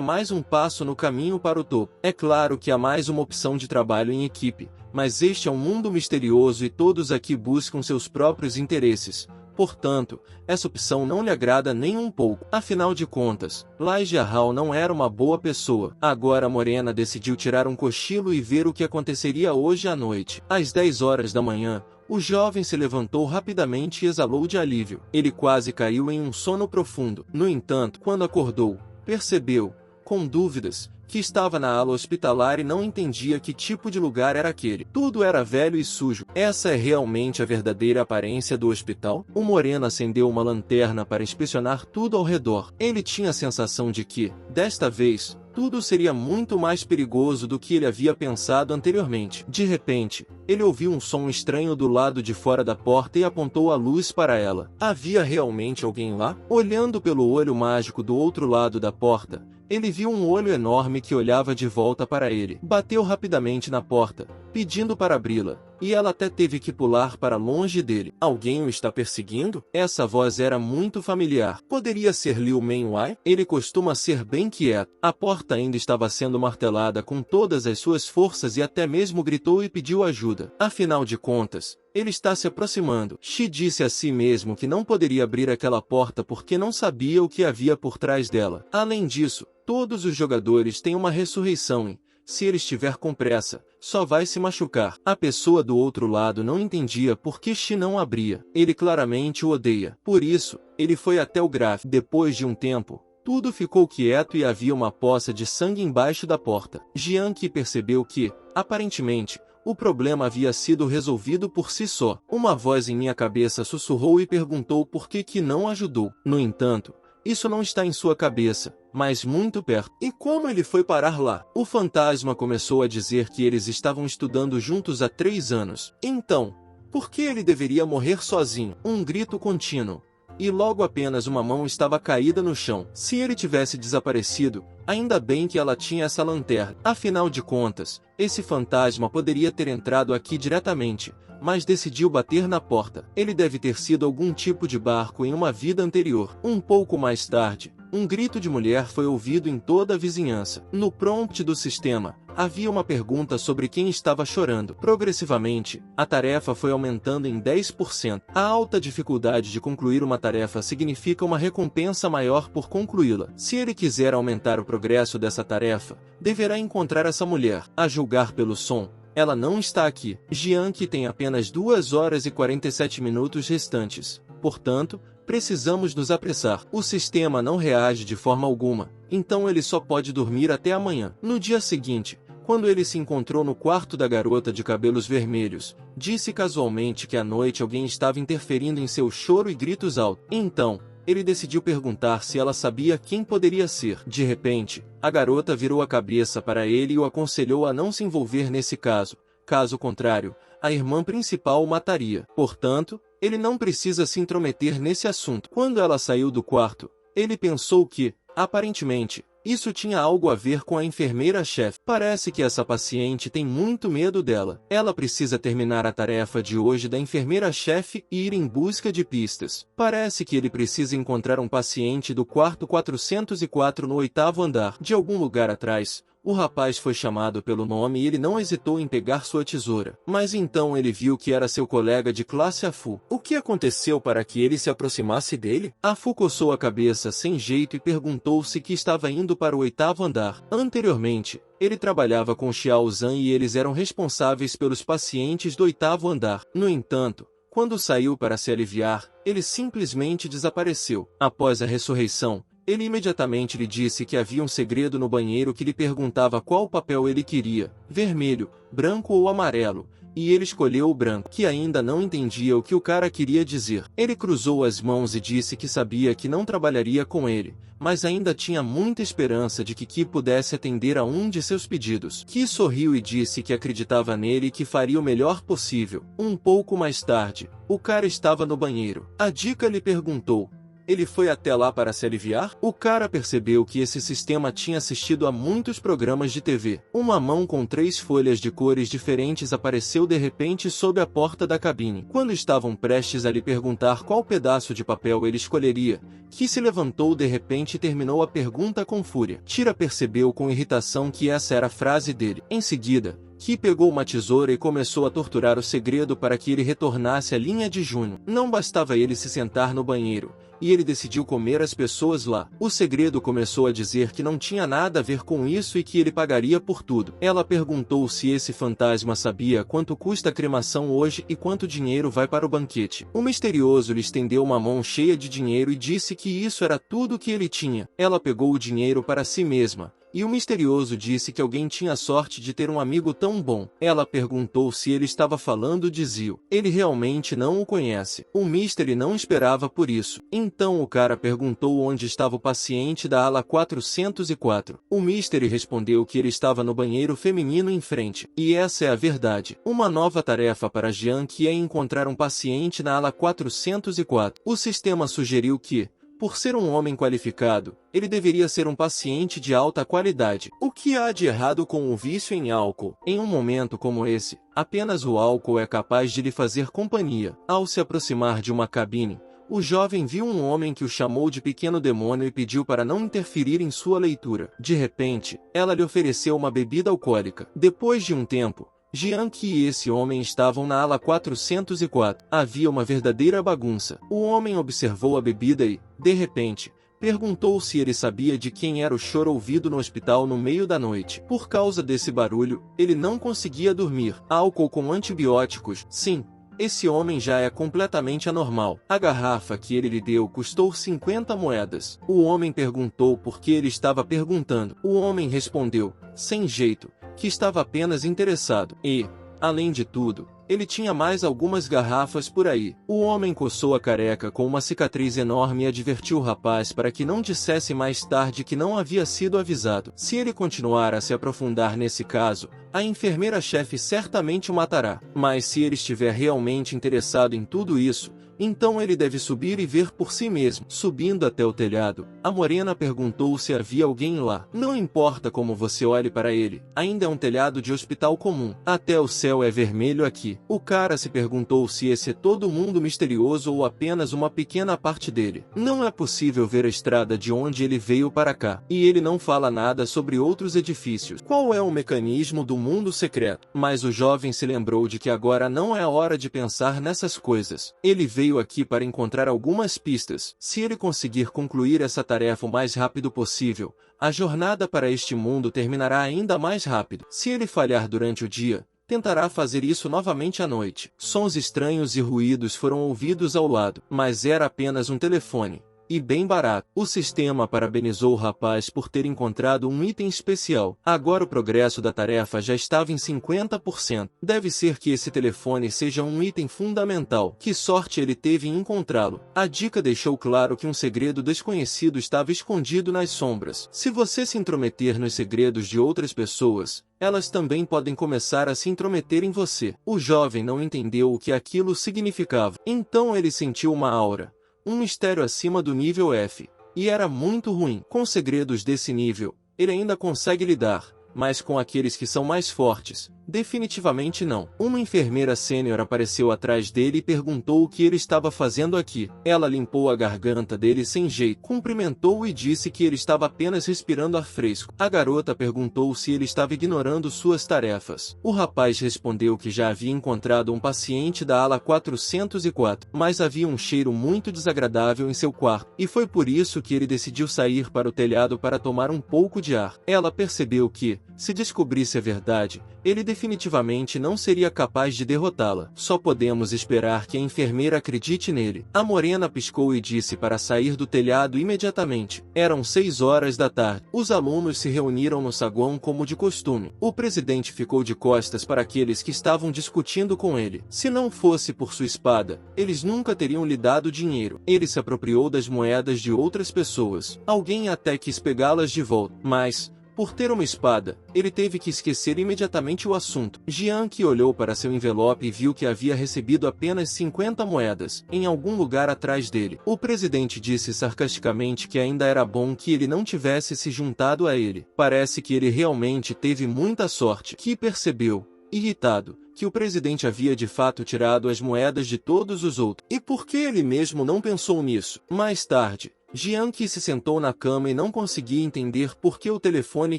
mais um passo no caminho para o topo. É claro que há mais uma opção de trabalho em equipe, mas este é um mundo misterioso e todos aqui buscam seus próprios interesses. Portanto, essa opção não lhe agrada nem um pouco. Afinal de contas, Elijah Hall não era uma boa pessoa. Agora Morena decidiu tirar um cochilo e ver o que aconteceria hoje à noite. Às 10 horas da manhã, o jovem se levantou rapidamente e exalou de alívio. Ele quase caiu em um sono profundo. No entanto, quando acordou, percebeu, com dúvidas, que estava na ala hospitalar e não entendia que tipo de lugar era aquele. Tudo era velho e sujo. Essa é realmente a verdadeira aparência do hospital? O Moreno acendeu uma lanterna para inspecionar tudo ao redor. Ele tinha a sensação de que, desta vez, tudo seria muito mais perigoso do que ele havia pensado anteriormente. De repente, ele ouviu um som estranho do lado de fora da porta e apontou a luz para ela. Havia realmente alguém lá? Olhando pelo olho mágico do outro lado da porta, ele viu um olho enorme que olhava de volta para ele. Bateu rapidamente na porta, pedindo para abri-la, e ela até teve que pular para longe dele. Alguém o está perseguindo? Essa voz era muito familiar. Poderia ser Liu Menwai? Ele costuma ser bem quieto. A porta ainda estava sendo martelada com todas as suas forças e até mesmo gritou e pediu ajuda. Afinal de contas, ele está se aproximando. Shi disse a si mesmo que não poderia abrir aquela porta porque não sabia o que havia por trás dela. Além disso, todos os jogadores têm uma ressurreição e, se ele estiver com pressa, só vai se machucar. A pessoa do outro lado não entendia por que Shi não abria. Ele claramente o odeia. Por isso, ele foi até o Graf. Depois de um tempo, tudo ficou quieto e havia uma poça de sangue embaixo da porta. Jiang percebeu que, aparentemente, o problema havia sido resolvido por si só. Uma voz em minha cabeça sussurrou e perguntou por que não ajudou. No entanto, isso não está em sua cabeça, mas muito perto. E como ele foi parar lá? O fantasma começou a dizer que eles estavam estudando juntos há 3 anos. Então, por que ele deveria morrer sozinho? Um grito contínuo. E logo apenas uma mão estava caída no chão. Se ele tivesse desaparecido, ainda bem que ela tinha essa lanterna. Afinal de contas, esse fantasma poderia ter entrado aqui diretamente, mas decidiu bater na porta. Ele deve ter sido algum tipo de barco em uma vida anterior. Um pouco mais tarde, um grito de mulher foi ouvido em toda a vizinhança. No prompt do sistema, havia uma pergunta sobre quem estava chorando. Progressivamente, a tarefa foi aumentando em 10%. A alta dificuldade de concluir uma tarefa significa uma recompensa maior por concluí-la. Se ele quiser aumentar o progresso dessa tarefa, deverá encontrar essa mulher. A julgar pelo som, ela não está aqui. Jiang tem apenas 2 horas e 47 minutos restantes. Portanto, precisamos nos apressar. O sistema não reage de forma alguma, então ele só pode dormir até amanhã. No dia seguinte, quando ele se encontrou no quarto da garota de cabelos vermelhos, disse casualmente que à noite alguém estava interferindo em seu choro e gritos altos. Então, ele decidiu perguntar se ela sabia quem poderia ser. De repente, a garota virou a cabeça para ele e o aconselhou a não se envolver nesse caso. Caso contrário, a irmã principal o mataria. Portanto, ele não precisa se intrometer nesse assunto. Quando ela saiu do quarto, ele pensou que, aparentemente, isso tinha algo a ver com a enfermeira-chefe. Parece que essa paciente tem muito medo dela. Ela precisa terminar a tarefa de hoje da enfermeira-chefe e ir em busca de pistas. Parece que ele precisa encontrar um paciente do quarto 404 no 8º andar. De algum lugar atrás, o rapaz foi chamado pelo nome e ele não hesitou em pegar sua tesoura. Mas então ele viu que era seu colega de classe Afu. O que aconteceu para que ele se aproximasse dele? Afu coçou a cabeça sem jeito e perguntou se que estava indo para o 8º andar. Anteriormente, ele trabalhava com Xiao Zhan e eles eram responsáveis pelos pacientes do 8º andar. No entanto, quando saiu para se aliviar, ele simplesmente desapareceu. Após a ressurreição, Ele imediatamente lhe disse que havia um segredo no banheiro que lhe perguntava qual papel ele queria, vermelho, branco ou amarelo, e ele escolheu o branco, que ainda não entendia o que o cara queria dizer. Ele cruzou as mãos e disse que sabia que não trabalharia com ele, mas ainda tinha muita esperança de que Ki pudesse atender a um de seus pedidos. Ki sorriu e disse que acreditava nele e que faria o melhor possível. Um pouco mais tarde, o cara estava no banheiro. A Dica lhe perguntou: ele foi até lá para se aliviar? O cara percebeu que esse sistema tinha assistido a muitos programas de TV. Uma mão com 3 folhas de cores diferentes apareceu de repente sob a porta da cabine. Quando estavam prestes a lhe perguntar qual pedaço de papel ele escolheria, Ki se levantou de repente e terminou a pergunta com fúria. Tira percebeu com irritação que essa era a frase dele. Em seguida, Ki pegou uma tesoura e começou a torturar o segredo para que ele retornasse à linha de Junho. Não bastava ele se sentar no banheiro, e ele decidiu comer as pessoas lá. O segredo começou a dizer que não tinha nada a ver com isso e que ele pagaria por tudo. Ela perguntou se esse fantasma sabia quanto custa a cremação hoje e quanto dinheiro vai para o banquete. O misterioso lhe estendeu uma mão cheia de dinheiro e disse que isso era tudo que ele tinha. Ela pegou o dinheiro para si mesma, e o misterioso disse que alguém tinha sorte de ter um amigo tão bom. Ela perguntou se ele estava falando de Zio. Ele realmente não o conhece. O Mystery não esperava por isso. Então o cara perguntou onde estava o paciente da ala 404. O Mystery respondeu que ele estava no banheiro feminino em frente. E essa é a verdade. Uma nova tarefa para Jian que é encontrar um paciente na ala 404. O sistema sugeriu que, por ser um homem qualificado, ele deveria ser um paciente de alta qualidade. O que há de errado com o vício em álcool? Em um momento como esse, apenas o álcool é capaz de lhe fazer companhia. Ao se aproximar de uma cabine, o jovem viu um homem que o chamou de pequeno demônio e pediu para não interferir em sua leitura. De repente, ela lhe ofereceu uma bebida alcoólica. Depois de um tempo, Jian Qi e esse homem estavam na ala 404. Havia uma verdadeira bagunça. O homem observou a bebida e, de repente, perguntou se ele sabia de quem era o choro ouvido no hospital no meio da noite. Por causa desse barulho, ele não conseguia dormir. Álcool com antibióticos? Sim. Esse homem já é completamente anormal. A garrafa que ele lhe deu custou 50 moedas. O homem perguntou por que ele estava perguntando. O homem respondeu, sem jeito, que estava apenas interessado. E, além de tudo, ele tinha mais algumas garrafas por aí. O homem coçou a careca com uma cicatriz enorme e advertiu o rapaz para que não dissesse mais tarde que não havia sido avisado. Se ele continuar a se aprofundar nesse caso, a enfermeira-chefe certamente o matará. Mas se ele estiver realmente interessado em tudo isso, então ele deve subir e ver por si mesmo. Subindo até o telhado, a morena perguntou se havia alguém lá. Não importa como você olhe para ele, ainda é um telhado de hospital comum. Até o céu é vermelho aqui. O cara se perguntou se esse é todo mundo misterioso ou apenas uma pequena parte dele. Não é possível ver a estrada de onde ele veio para cá. E ele não fala nada sobre outros edifícios. Qual é o mecanismo do mundo secreto? Mas o jovem se lembrou de que agora não é a hora de pensar nessas coisas. Ele veio aqui para encontrar algumas pistas. Se ele conseguir concluir essa tarefa o mais rápido possível, a jornada para este mundo terminará ainda mais rápido. Se ele falhar durante o dia, tentará fazer isso novamente à noite. Sons estranhos e ruídos foram ouvidos ao lado, mas era apenas um telefone. E bem barato. O sistema parabenizou o rapaz por ter encontrado um item especial. Agora o progresso da tarefa já estava em 50%. Deve ser que esse telefone seja um item fundamental. Que sorte ele teve em encontrá-lo. A dica deixou claro que um segredo desconhecido estava escondido nas sombras. Se você se intrometer nos segredos de outras pessoas, elas também podem começar a se intrometer em você. O jovem não entendeu o que aquilo significava. Então ele sentiu uma aura. Um mistério acima do nível F. E era muito ruim. Com segredos desse nível, ele ainda consegue lidar, mas com aqueles que são mais fortes, definitivamente não. Uma enfermeira sênior apareceu atrás dele e perguntou o que ele estava fazendo aqui. Ela limpou a garganta dele sem jeito, cumprimentou-o e disse que ele estava apenas respirando ar fresco. A garota perguntou se ele estava ignorando suas tarefas. O rapaz respondeu que já havia encontrado um paciente da ala 404, mas havia um cheiro muito desagradável em seu quarto, e foi por isso que ele decidiu sair para o telhado para tomar um pouco de ar. Ela percebeu que, Se descobrisse a verdade, ele definitivamente não seria capaz de derrotá-la. Só podemos esperar que a enfermeira acredite nele. A morena piscou e disse para sair do telhado imediatamente. Eram 6 horas da tarde. Os alunos se reuniram no saguão como de costume. O presidente ficou de costas para aqueles que estavam discutindo com ele. Se não fosse por sua espada, eles nunca teriam lhe dado dinheiro. Ele se apropriou das moedas de outras pessoas. Alguém até quis pegá-las de volta, mas, por ter uma espada, ele teve que esquecer imediatamente o assunto. Jiang olhou para seu envelope e viu que havia recebido apenas 50 moedas, em algum lugar atrás dele. O presidente disse sarcasticamente que ainda era bom que ele não tivesse se juntado a ele. Parece que ele realmente teve muita sorte. Qi percebeu, irritado, que o presidente havia de fato tirado as moedas de todos os outros. E por que ele mesmo não pensou nisso? Mais tarde, Jiang se sentou na cama e não conseguia entender por que o telefone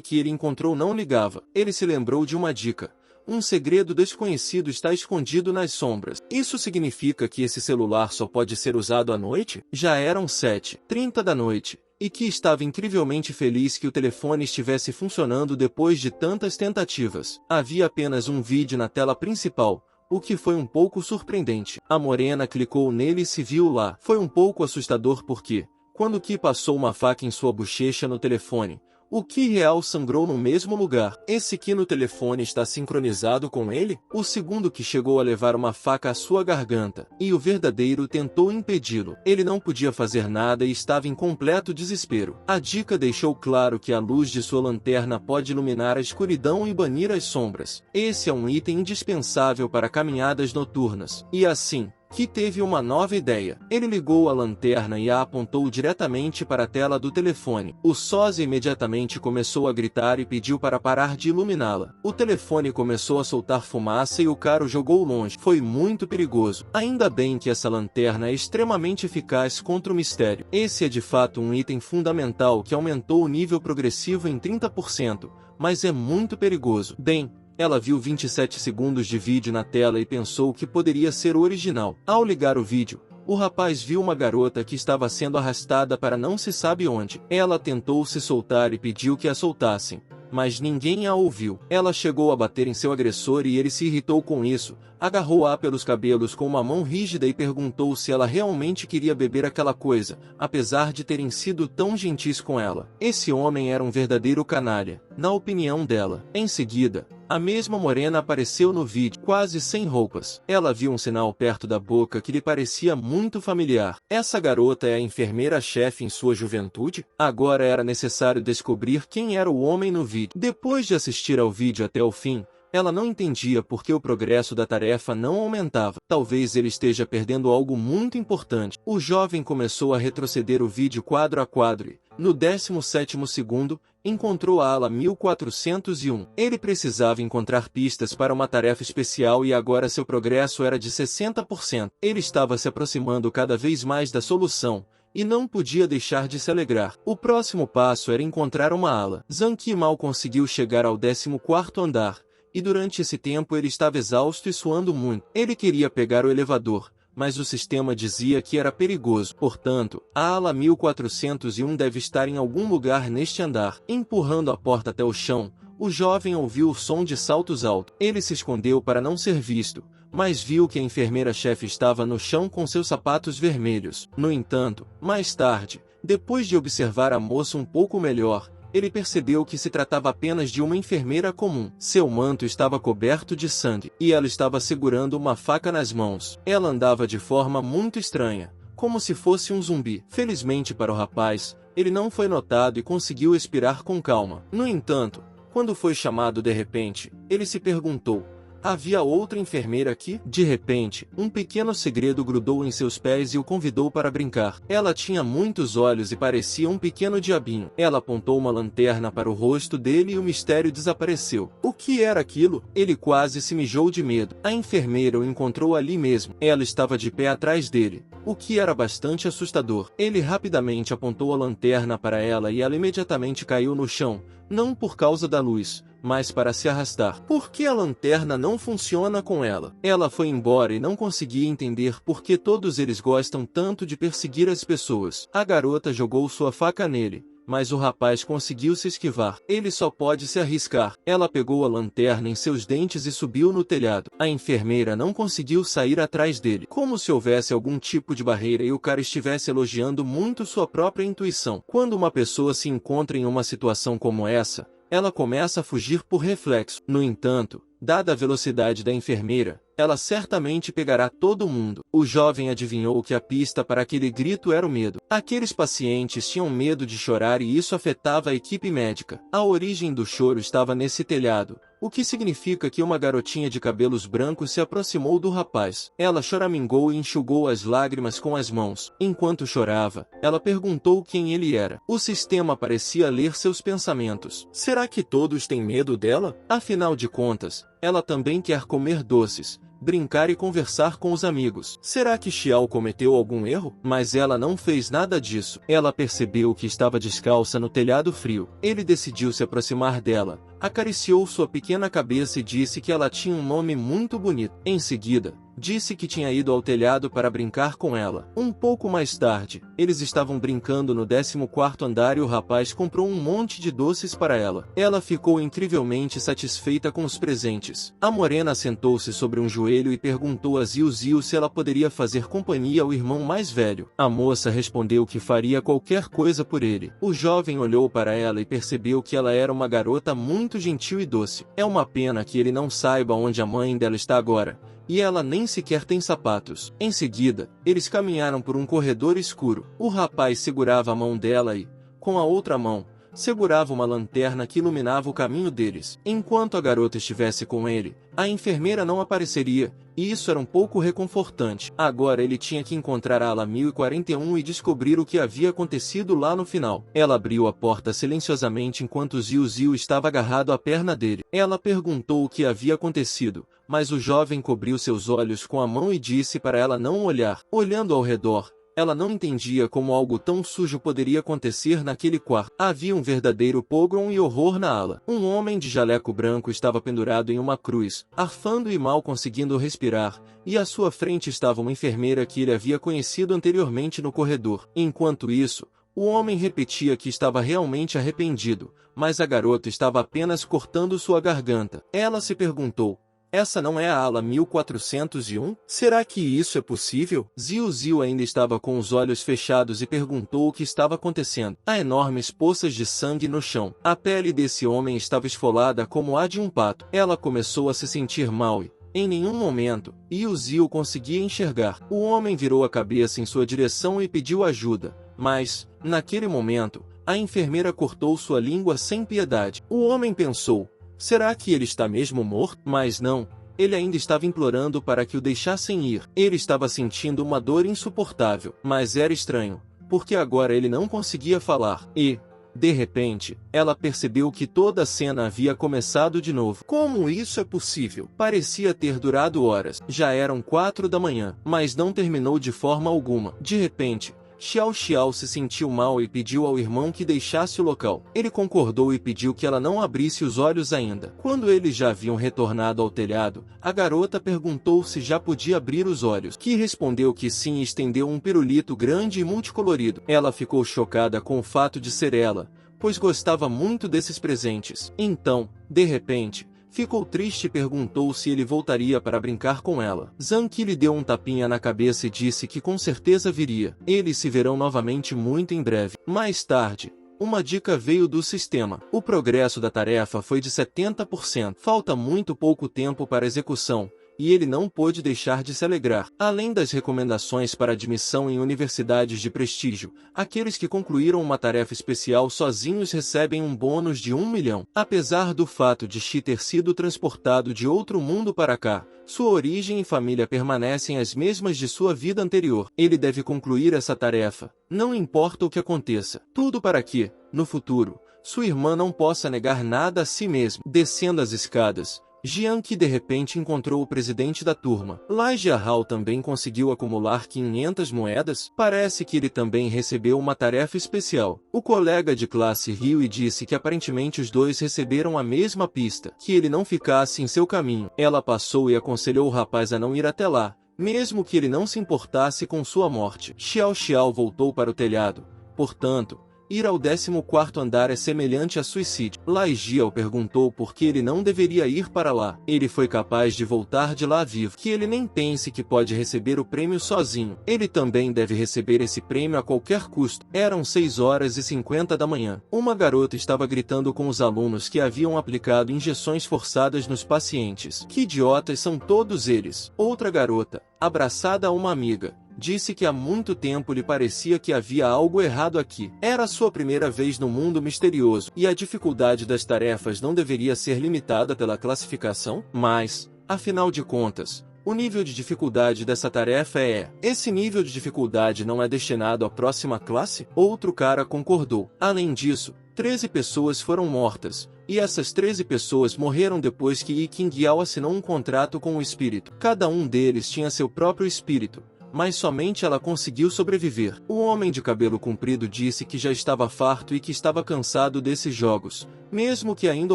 que ele encontrou não ligava. Ele se lembrou de uma dica. Um segredo desconhecido está escondido nas sombras. Isso significa que esse celular só pode ser usado à noite? Já eram 7h30 da noite. E que estava incrivelmente feliz que o telefone estivesse funcionando depois de tantas tentativas. Havia apenas um vídeo na tela principal, o que foi um pouco surpreendente. A morena clicou nele e se viu lá. Foi um pouco assustador porque, quando Qi passou uma faca em sua bochecha no telefone, o Qi real sangrou no mesmo lugar. Esse Qi no telefone está sincronizado com ele? O segundo que chegou a levar uma faca à sua garganta, e o verdadeiro tentou impedi-lo. Ele não podia fazer nada e estava em completo desespero. A dica deixou claro que a luz de sua lanterna pode iluminar a escuridão e banir as sombras. Esse é um item indispensável para caminhadas noturnas. E assim, Qi teve uma nova ideia. Ele ligou a lanterna e a apontou diretamente para a tela do telefone. O sósia imediatamente começou a gritar e pediu para parar de iluminá-la. O telefone começou a soltar fumaça e o cara o jogou longe. Foi muito perigoso. Ainda bem que essa lanterna é extremamente eficaz contra o mistério. Esse é de fato um item fundamental que aumentou o nível progressivo em 30%, mas é muito perigoso. Bem, ela viu 27 segundos de vídeo na tela e pensou que poderia ser o original. Ao ligar o vídeo, o rapaz viu uma garota que estava sendo arrastada para não se sabe onde. Ela tentou se soltar e pediu que a soltassem, mas ninguém a ouviu. Ela chegou a bater em seu agressor e ele se irritou com isso, agarrou-a pelos cabelos com uma mão rígida e perguntou se ela realmente queria beber aquela coisa, apesar de terem sido tão gentis com ela. Esse homem era um verdadeiro canalha, na opinião dela. Em seguida, a mesma morena apareceu no vídeo, quase sem roupas. Ela viu um sinal perto da boca que lhe parecia muito familiar. Essa garota é a enfermeira-chefe em sua juventude? Agora era necessário descobrir quem era o homem no vídeo. Depois de assistir ao vídeo até o fim, ela não entendia por que o progresso da tarefa não aumentava. Talvez ele esteja perdendo algo muito importante. O jovem começou a retroceder o vídeo quadro a quadro e, no 17º segundo, encontrou a ala 1401. Ele precisava encontrar pistas para uma tarefa especial e agora seu progresso era de 60%. Ele estava se aproximando cada vez mais da solução, e não podia deixar de se alegrar. O próximo passo era encontrar uma ala. Zhang Qi mal conseguiu chegar ao 14º andar, e durante esse tempo ele estava exausto e suando muito. Ele queria pegar o elevador, mas o sistema dizia que era perigoso. Portanto, a ala 1401 deve estar em algum lugar neste andar. Empurrando a porta até o chão, o jovem ouviu o som de saltos altos. Ele se escondeu para não ser visto, mas viu que a enfermeira-chefe estava no chão com seus sapatos vermelhos. No entanto, mais tarde, depois de observar a moça um pouco melhor, ele percebeu que se tratava apenas de uma enfermeira comum. Seu manto estava coberto de sangue, e ela estava segurando uma faca nas mãos. Ela andava de forma muito estranha, como se fosse um zumbi. Felizmente para o rapaz, ele não foi notado e conseguiu expirar com calma. No entanto, quando foi chamado de repente, ele se perguntou: havia outra enfermeira aqui? De repente, um pequeno segredo grudou em seus pés e o convidou para brincar. Ela tinha muitos olhos e parecia um pequeno diabinho. Ela apontou uma lanterna para o rosto dele e o mistério desapareceu. O que era aquilo? Ele quase se mijou de medo. A enfermeira o encontrou ali mesmo. Ela estava de pé atrás dele, o que era bastante assustador. Ele rapidamente apontou a lanterna para ela e ela imediatamente caiu no chão, não por causa da luz, mas para se arrastar. Por que a lanterna não funciona com ela? Ela foi embora e não conseguia entender por que todos eles gostam tanto de perseguir as pessoas. A garota jogou sua faca nele, mas o rapaz conseguiu se esquivar. Ele só pode se arriscar. Ela pegou a lanterna em seus dentes e subiu no telhado. A enfermeira não conseguiu sair atrás dele, como se houvesse algum tipo de barreira e o cara estivesse elogiando muito sua própria intuição. Quando uma pessoa se encontra em uma situação como essa, ela começa a fugir por reflexo. No entanto, dada a velocidade da enfermeira, ela certamente pegará todo mundo. O jovem adivinhou que a pista para aquele grito era o medo. Aqueles pacientes tinham medo de chorar e isso afetava a equipe médica. A origem do choro estava nesse telhado, o que significa que uma garotinha de cabelos brancos se aproximou do rapaz. Ela choramingou e enxugou as lágrimas com as mãos. Enquanto chorava, ela perguntou quem ele era. O sistema parecia ler seus pensamentos. Será que todos têm medo dela? Afinal de contas, ela também quer comer doces, brincar e conversar com os amigos. Será que Xiao cometeu algum erro? Mas ela não fez nada disso. Ela percebeu que estava descalça no telhado frio. Ele decidiu se aproximar dela, acariciou sua pequena cabeça e disse que ela tinha um nome muito bonito. Em seguida, disse que tinha ido ao telhado para brincar com ela. Um pouco mais tarde, eles estavam brincando no 14º andar e o rapaz comprou um monte de doces para ela. Ela ficou incrivelmente satisfeita com os presentes. A morena sentou-se sobre um joelho e perguntou a Ziu Ziu se ela poderia fazer companhia ao irmão mais velho. A moça respondeu que faria qualquer coisa por ele. O jovem olhou para ela e percebeu que ela era uma garota muito gentil e doce. É uma pena que ele não saiba onde a mãe dela está agora, e ela nem sequer tem sapatos. Em seguida, eles caminharam por um corredor escuro. O rapaz segurava a mão dela e, com a outra mão, segurava uma lanterna que iluminava o caminho deles. Enquanto a garota estivesse com ele, a enfermeira não apareceria, e isso era um pouco reconfortante. Agora ele tinha que encontrar a ala 1041 e descobrir o que havia acontecido lá no final. Ela abriu a porta silenciosamente enquanto Ziu Ziu estava agarrado à perna dele. Ela perguntou o que havia acontecido, mas o jovem cobriu seus olhos com a mão e disse para ela não olhar. Olhando ao redor, ela não entendia como algo tão sujo poderia acontecer naquele quarto. Havia um verdadeiro pogrom e horror na ala. Um homem de jaleco branco estava pendurado em uma cruz, arfando e mal conseguindo respirar, e à sua frente estava uma enfermeira que ele havia conhecido anteriormente no corredor. Enquanto isso, o homem repetia que estava realmente arrependido, mas a garota estava apenas cortando sua garganta. Ela se perguntou: essa não é a ala 1401? Será que isso é possível? Ziu Ziu ainda estava com os olhos fechados e perguntou o que estava acontecendo. Há enormes poças de sangue no chão. A pele desse homem estava esfolada como a de um pato. Ela começou a se sentir mal e, em nenhum momento, Ziu Ziu conseguia enxergar. O homem virou a cabeça em sua direção e pediu ajuda, mas, naquele momento, a enfermeira cortou sua língua sem piedade. O homem pensou: será que ele está mesmo morto? Mas não, ele ainda estava implorando para que o deixassem ir. Ele estava sentindo uma dor insuportável, mas era estranho, porque agora ele não conseguia falar. E, de repente, ela percebeu que toda a cena havia começado de novo. Como isso é possível? Parecia ter durado horas. Já eram 4 da manhã, mas não terminou de forma alguma. De repente, Xiao Xiao se sentiu mal e pediu ao irmão que deixasse o local. Ele concordou e pediu que ela não abrisse os olhos ainda. Quando eles já haviam retornado ao telhado, a garota perguntou se já podia abrir os olhos. Que respondeu que sim e estendeu um pirulito grande e multicolorido. Ela ficou chocada com o fato de ser ela, pois gostava muito desses presentes. Então, de repente, ficou triste e perguntou se ele voltaria para brincar com ela. Zhang Qi lhe deu um tapinha na cabeça e disse que com certeza viria. Eles se verão novamente muito em breve. Mais tarde, uma dica veio do sistema. O progresso da tarefa foi de 70%. Falta muito pouco tempo para a execução, e ele não pôde deixar de se alegrar. Além das recomendações para admissão em universidades de prestígio, aqueles que concluíram uma tarefa especial sozinhos recebem um bônus de 1 milhão. Apesar do fato de Xi ter sido transportado de outro mundo para cá, sua origem e família permanecem as mesmas de sua vida anterior. Ele deve concluir essa tarefa, não importa o que aconteça. Tudo para que, no futuro, sua irmã não possa negar nada a si mesma. Descendo as escadas, Jiang Qi de repente encontrou o presidente da turma. Lai Jiahao também conseguiu acumular 500 moedas. Parece que ele também recebeu uma tarefa especial. O colega de classe riu e disse que aparentemente os dois receberam a mesma pista, que ele não ficasse em seu caminho. Ela passou e aconselhou o rapaz a não ir até lá, mesmo que ele não se importasse com sua morte. Xiao Xiao voltou para o telhado. Portanto, Ir ao 14º andar é semelhante a suicídio. Lai Jiao perguntou por que ele não deveria ir para lá. Ele foi capaz de voltar de lá vivo. Que ele nem pense que pode receber o prêmio sozinho. Ele também deve receber esse prêmio a qualquer custo. Eram 6h50 da manhã. Uma garota estava gritando com os alunos que haviam aplicado injeções forçadas nos pacientes. Que idiotas são todos eles. Outra garota, abraçada a uma amiga, disse que há muito tempo lhe parecia que havia algo errado aqui. Era sua primeira vez no mundo misterioso, e a dificuldade das tarefas não deveria ser limitada pela classificação? Mas, afinal de contas, o nível de dificuldade dessa tarefa é... Esse nível de dificuldade não é destinado à próxima classe? Outro cara concordou. Além disso, 13 pessoas foram mortas, e essas 13 pessoas morreram depois que Yi Qingyao assinou um contrato com o espírito. Cada um deles tinha seu próprio espírito, mas somente ela conseguiu sobreviver. O homem de cabelo comprido disse que já estava farto e que estava cansado desses jogos, mesmo que ainda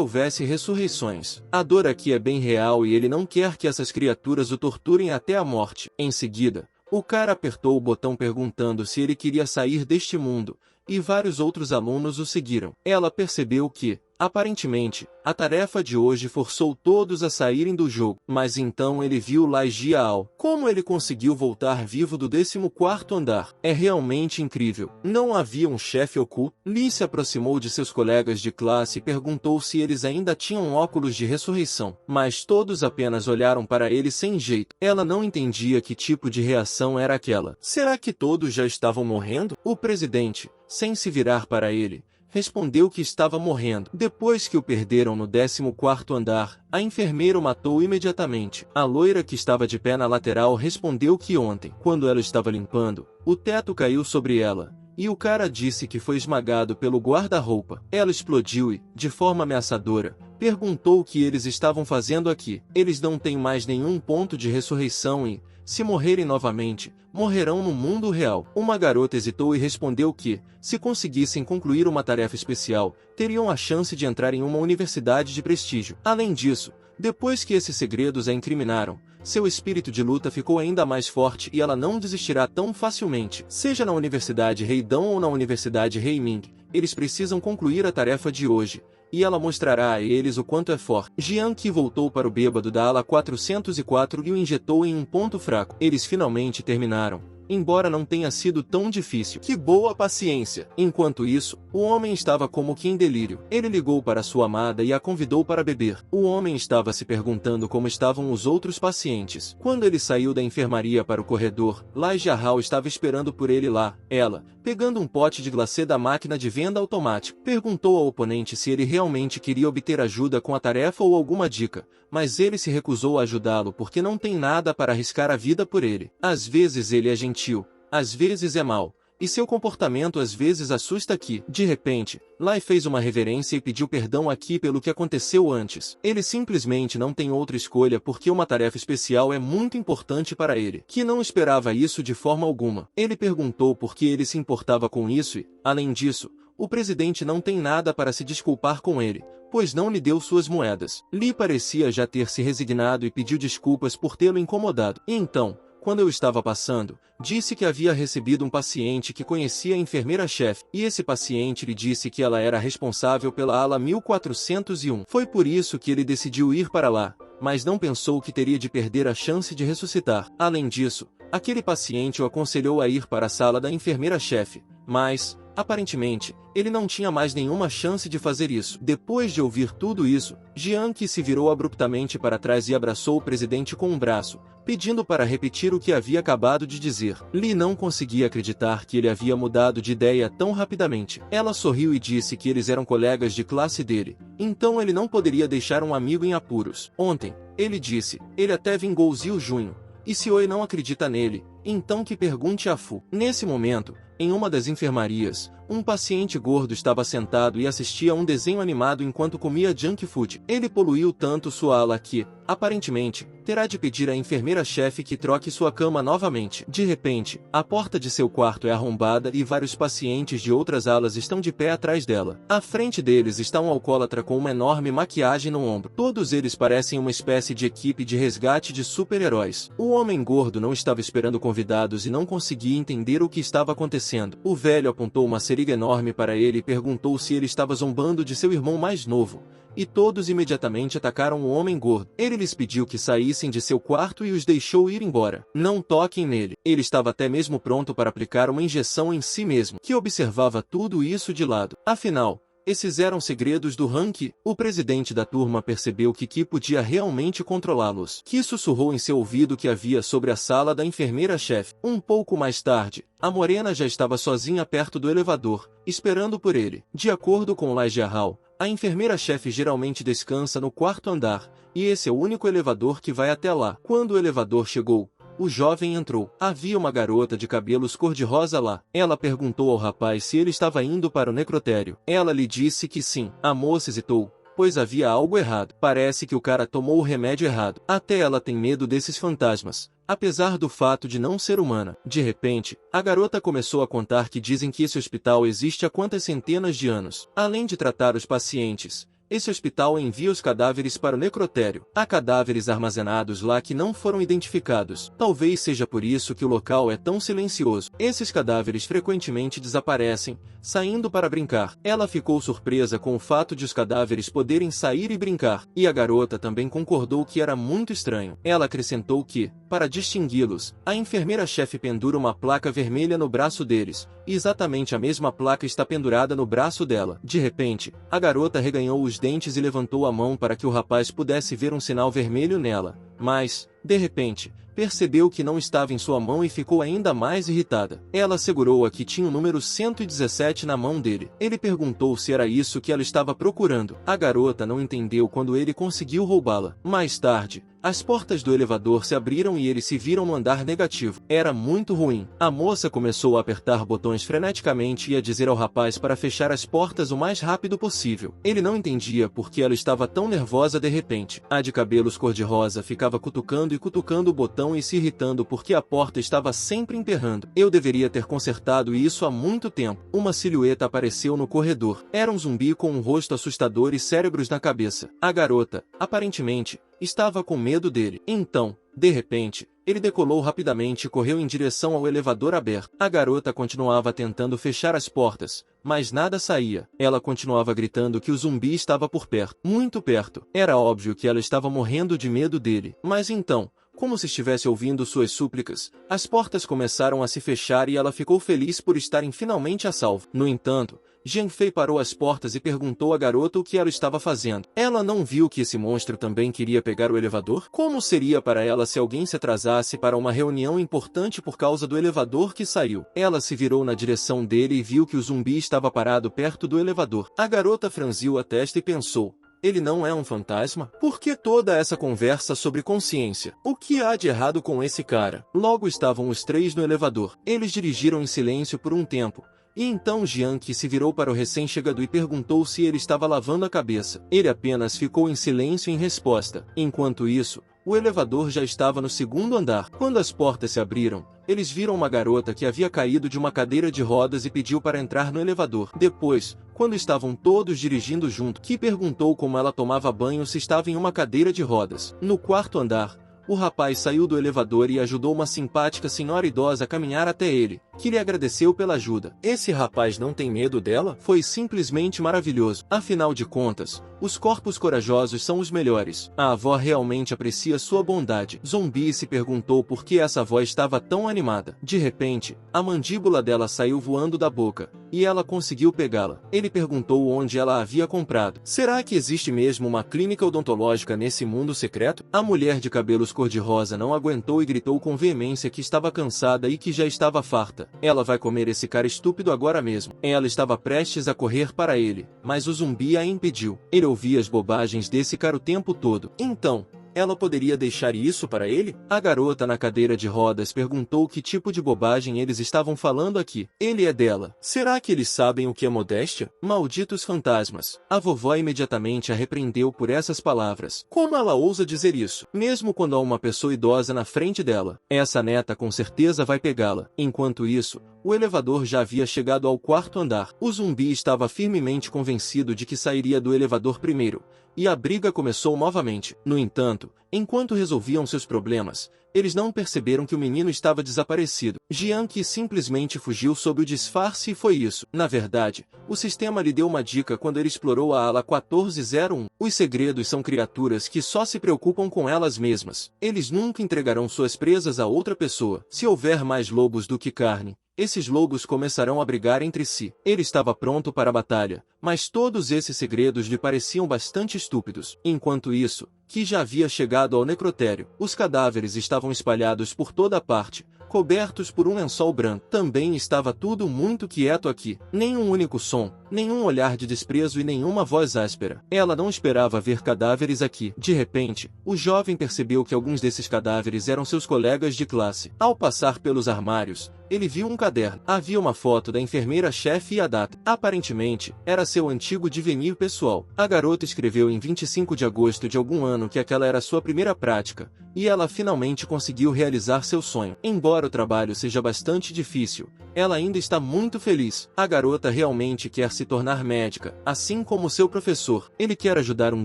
houvesse ressurreições. A dor aqui é bem real e ele não quer que essas criaturas o torturem até a morte. Em seguida, o cara apertou o botão perguntando se ele queria sair deste mundo, e vários outros alunos o seguiram. Ela percebeu que, aparentemente, a tarefa de hoje forçou todos a saírem do jogo. Mas então ele viu Lai Jiao. Como ele conseguiu voltar vivo do 14º andar? É realmente incrível. Não havia um chefe oculto? Li se aproximou de seus colegas de classe e perguntou se eles ainda tinham óculos de ressurreição. Mas todos apenas olharam para ele sem jeito. Ela não entendia que tipo de reação era aquela. Será que todos já estavam morrendo? O presidente, sem se virar para ele, respondeu que estava morrendo. Depois que o perderam no 14º andar, a enfermeira o matou imediatamente. A loira que estava de pé na lateral respondeu que ontem, quando ela estava limpando, o teto caiu sobre ela, e o cara disse que foi esmagado pelo guarda-roupa. Ela explodiu e, de forma ameaçadora, perguntou o que eles estavam fazendo aqui. Eles não têm mais nenhum ponto de ressurreição e, se morrerem novamente, morrerão no mundo real. Uma garota hesitou e respondeu que, se conseguissem concluir uma tarefa especial, teriam a chance de entrar em uma universidade de prestígio. Além disso, depois que esses segredos a incriminaram, seu espírito de luta ficou ainda mais forte e ela não desistirá tão facilmente. Seja na Universidade Heidong ou na Universidade Heiming, eles precisam concluir a tarefa de hoje, e ela mostrará a eles o quanto é forte. Jiang Qi voltou para o bêbado da ala 404 e o injetou em um ponto fraco. Eles finalmente terminaram, embora não tenha sido tão difícil. Que boa paciência! Enquanto isso, o homem estava como que em delírio. Ele ligou para sua amada e a convidou para beber. O homem estava se perguntando como estavam os outros pacientes. Quando ele saiu da enfermaria para o corredor, Lai Jiao estava esperando por ele lá. Ela, pegando um pote de glacê da máquina de venda automática, perguntou ao oponente se ele realmente queria obter ajuda com a tarefa ou alguma dica, mas ele se recusou a ajudá-lo porque não tem nada para arriscar a vida por ele. Às vezes ele é gentil, às vezes é mau, e seu comportamento às vezes assusta Qi. De repente, Lai fez uma reverência e pediu perdão a Qi pelo que aconteceu antes. Ele simplesmente não tem outra escolha porque uma tarefa especial é muito importante para ele. Qi não esperava isso de forma alguma. Ele perguntou por que ele se importava com isso e, além disso, o presidente não tem nada para se desculpar com ele, pois não lhe deu suas moedas. Li parecia já ter se resignado e pediu desculpas por tê-lo incomodado. E então, quando eu estava passando, disse que havia recebido um paciente que conhecia a enfermeira-chefe, e esse paciente lhe disse que ela era responsável pela ala 1401. Foi por isso que ele decidiu ir para lá, mas não pensou que teria de perder a chance de ressuscitar. Além disso, aquele paciente o aconselhou a ir para a sala da enfermeira-chefe, mas, aparentemente, ele não tinha mais nenhuma chance de fazer isso. Depois de ouvir tudo isso, Jiang Qi se virou abruptamente para trás e abraçou o presidente com um braço, pedindo para repetir o que havia acabado de dizer. Li não conseguia acreditar que ele havia mudado de ideia tão rapidamente. Ela sorriu e disse que eles eram colegas de classe dele, então ele não poderia deixar um amigo em apuros. Ontem, ele disse, ele até vingou Zhou Junho, e se Oi não acredita nele, então que pergunte a Fu. Nesse momento, em uma das enfermarias, um paciente gordo estava sentado e assistia a um desenho animado enquanto comia junk food. Ele poluiu tanto sua ala que, aparentemente, terá de pedir à enfermeira-chefe que troque sua cama novamente. De repente, a porta de seu quarto é arrombada e vários pacientes de outras alas estão de pé atrás dela. À frente deles está um alcoólatra com uma enorme maquiagem no ombro. Todos eles parecem uma espécie de equipe de resgate de super-heróis. O homem gordo não estava esperando convidados e não conseguia entender o que estava acontecendo. O velho apontou uma cerimônia intriga enorme para ele e perguntou se ele estava zombando de seu irmão mais novo. E todos imediatamente atacaram o homem gordo. Ele lhes pediu que saíssem de seu quarto e os deixou ir embora. Não toquem nele. Ele estava até mesmo pronto para aplicar uma injeção em si mesmo, que observava tudo isso de lado. Afinal, esses eram segredos do Hank. O presidente da turma percebeu que Ki podia realmente controlá-los. Ki sussurrou em seu ouvido que havia sobre a sala da enfermeira-chefe. Um pouco mais tarde, a morena já estava sozinha perto do elevador, esperando por ele. De acordo com Elijah Hall, a enfermeira-chefe geralmente descansa no quarto andar, e esse é o único elevador que vai até lá. Quando o elevador chegou, o jovem entrou. Havia uma garota de cabelos cor-de-rosa lá. Ela perguntou ao rapaz se ele estava indo para o necrotério. Ela lhe disse que sim. A moça hesitou, pois havia algo errado. Parece que o cara tomou o remédio errado. Até ela tem medo desses fantasmas, apesar do fato de não ser humana. De repente, a garota começou a contar que dizem que esse hospital existe há quantas centenas de anos. Além de tratar os pacientes, esse hospital envia os cadáveres para o necrotério. Há cadáveres armazenados lá que não foram identificados. Talvez seja por isso que o local é tão silencioso. Esses cadáveres frequentemente desaparecem, saindo para brincar. Ela ficou surpresa com o fato de os cadáveres poderem sair e brincar, e a garota também concordou que era muito estranho. Ela acrescentou que, para distingui-los, a enfermeira-chefe pendura uma placa vermelha no braço deles, e exatamente a mesma placa está pendurada no braço dela. De repente, a garota reganhou os dentes e levantou a mão para que o rapaz pudesse ver um sinal vermelho nela, mas, de repente, percebeu que não estava em sua mão e ficou ainda mais irritada. Ela segurou-a que tinha o número 117 na mão dele. Ele perguntou se era isso que ela estava procurando. A garota não entendeu quando ele conseguiu roubá-la. Mais tarde, as portas do elevador se abriram e eles se viram no andar negativo. Era muito ruim. A moça começou a apertar botões freneticamente e a dizer ao rapaz para fechar as portas o mais rápido possível. Ele não entendia por que ela estava tão nervosa de repente. A de cabelos cor-de-rosa ficava cutucando e cutucando o botão e se irritando porque a porta estava sempre emperrando. Eu deveria ter consertado isso há muito tempo. Uma silhueta apareceu no corredor. Era um zumbi com um rosto assustador e cérebros na cabeça. A garota, aparentemente, estava com medo dele. Então, de repente, ele decolou rapidamente e correu em direção ao elevador aberto. A garota continuava tentando fechar as portas, mas nada saía. Ela continuava gritando que o zumbi estava por perto, muito perto. Era óbvio que ela estava morrendo de medo dele. Mas então, como se estivesse ouvindo suas súplicas, as portas começaram a se fechar e ela ficou feliz por estarem finalmente a salvo. No entanto, Jianfei parou as portas e perguntou à garota o que ela estava fazendo. Ela não viu que esse monstro também queria pegar o elevador? Como seria para ela se alguém se atrasasse para uma reunião importante por causa do elevador que saiu? Ela se virou na direção dele e viu que o zumbi estava parado perto do elevador. A garota franziu a testa e pensou: ele não é um fantasma? Por que toda essa conversa sobre consciência? O que há de errado com esse cara? Logo estavam os três no elevador. Eles dirigiram em silêncio por um tempo. E então Jiang se virou para o recém-chegado e perguntou se ele estava lavando a cabeça. Ele apenas ficou em silêncio em resposta. Enquanto isso, o elevador já estava no segundo andar. Quando as portas se abriram, eles viram uma garota que havia caído de uma cadeira de rodas e pediu para entrar no elevador. Depois, quando estavam todos dirigindo junto, Ki perguntou como ela tomava banho se estava em uma cadeira de rodas. No quarto andar, o rapaz saiu do elevador e ajudou uma simpática senhora idosa a caminhar até ele, que lhe agradeceu pela ajuda. Esse rapaz não tem medo dela? Foi simplesmente maravilhoso. Afinal de contas, os corpos corajosos são os melhores. A avó realmente aprecia sua bondade. Zumbi se perguntou por que essa avó estava tão animada. De repente, a mandíbula dela saiu voando da boca, e ela conseguiu pegá-la. Ele perguntou onde ela a havia comprado. Será que existe mesmo uma clínica odontológica nesse mundo secreto? A mulher de cabelos cor-de-rosa não aguentou e gritou com veemência que estava cansada e que já estava farta. Ela vai comer esse cara estúpido agora mesmo. Ela estava prestes a correr para ele, mas o zumbi a impediu. Ele ouvia as bobagens desse cara o tempo todo. Então, ela poderia deixar isso para ele? A garota na cadeira de rodas perguntou que tipo de bobagem eles estavam falando aqui. Ele é dela. Será que eles sabem o que é modéstia? Malditos fantasmas. A vovó imediatamente a repreendeu por essas palavras. Como ela ousa dizer isso? Mesmo quando há uma pessoa idosa na frente dela. Essa neta com certeza vai pegá-la. Enquanto isso, o elevador já havia chegado ao quarto andar. O zumbi estava firmemente convencido de que sairia do elevador primeiro, e a briga começou novamente. No entanto, enquanto resolviam seus problemas, eles não perceberam que o menino estava desaparecido. Jiang simplesmente fugiu sob o disfarce e foi isso. Na verdade, o sistema lhe deu uma dica quando ele explorou a ala 1401. Os segredos são criaturas que só se preocupam com elas mesmas. Eles nunca entregarão suas presas a outra pessoa. Se houver mais lobos do que carne, esses lobos começarão a brigar entre si. Ele estava pronto para a batalha, mas todos esses segredos lhe pareciam bastante estúpidos. Enquanto isso, Qi já havia chegado ao necrotério. Os cadáveres estavam espalhados por toda parte, cobertos por um lençol branco. Também estava tudo muito quieto aqui. Nenhum único som, nenhum olhar de desprezo e nenhuma voz áspera. Ela não esperava ver cadáveres aqui. De repente, o jovem percebeu que alguns desses cadáveres eram seus colegas de classe. Ao passar pelos armários, ele viu um caderno. Havia uma foto da enfermeira-chefe e a data. Aparentemente, era seu antigo devenir pessoal. A garota escreveu em 25 de agosto de algum ano que aquela era sua primeira prática, e ela finalmente conseguiu realizar seu sonho. Embora o trabalho seja bastante difícil, ela ainda está muito feliz. A garota realmente quer se tornar médica, assim como seu professor. Ele quer ajudar um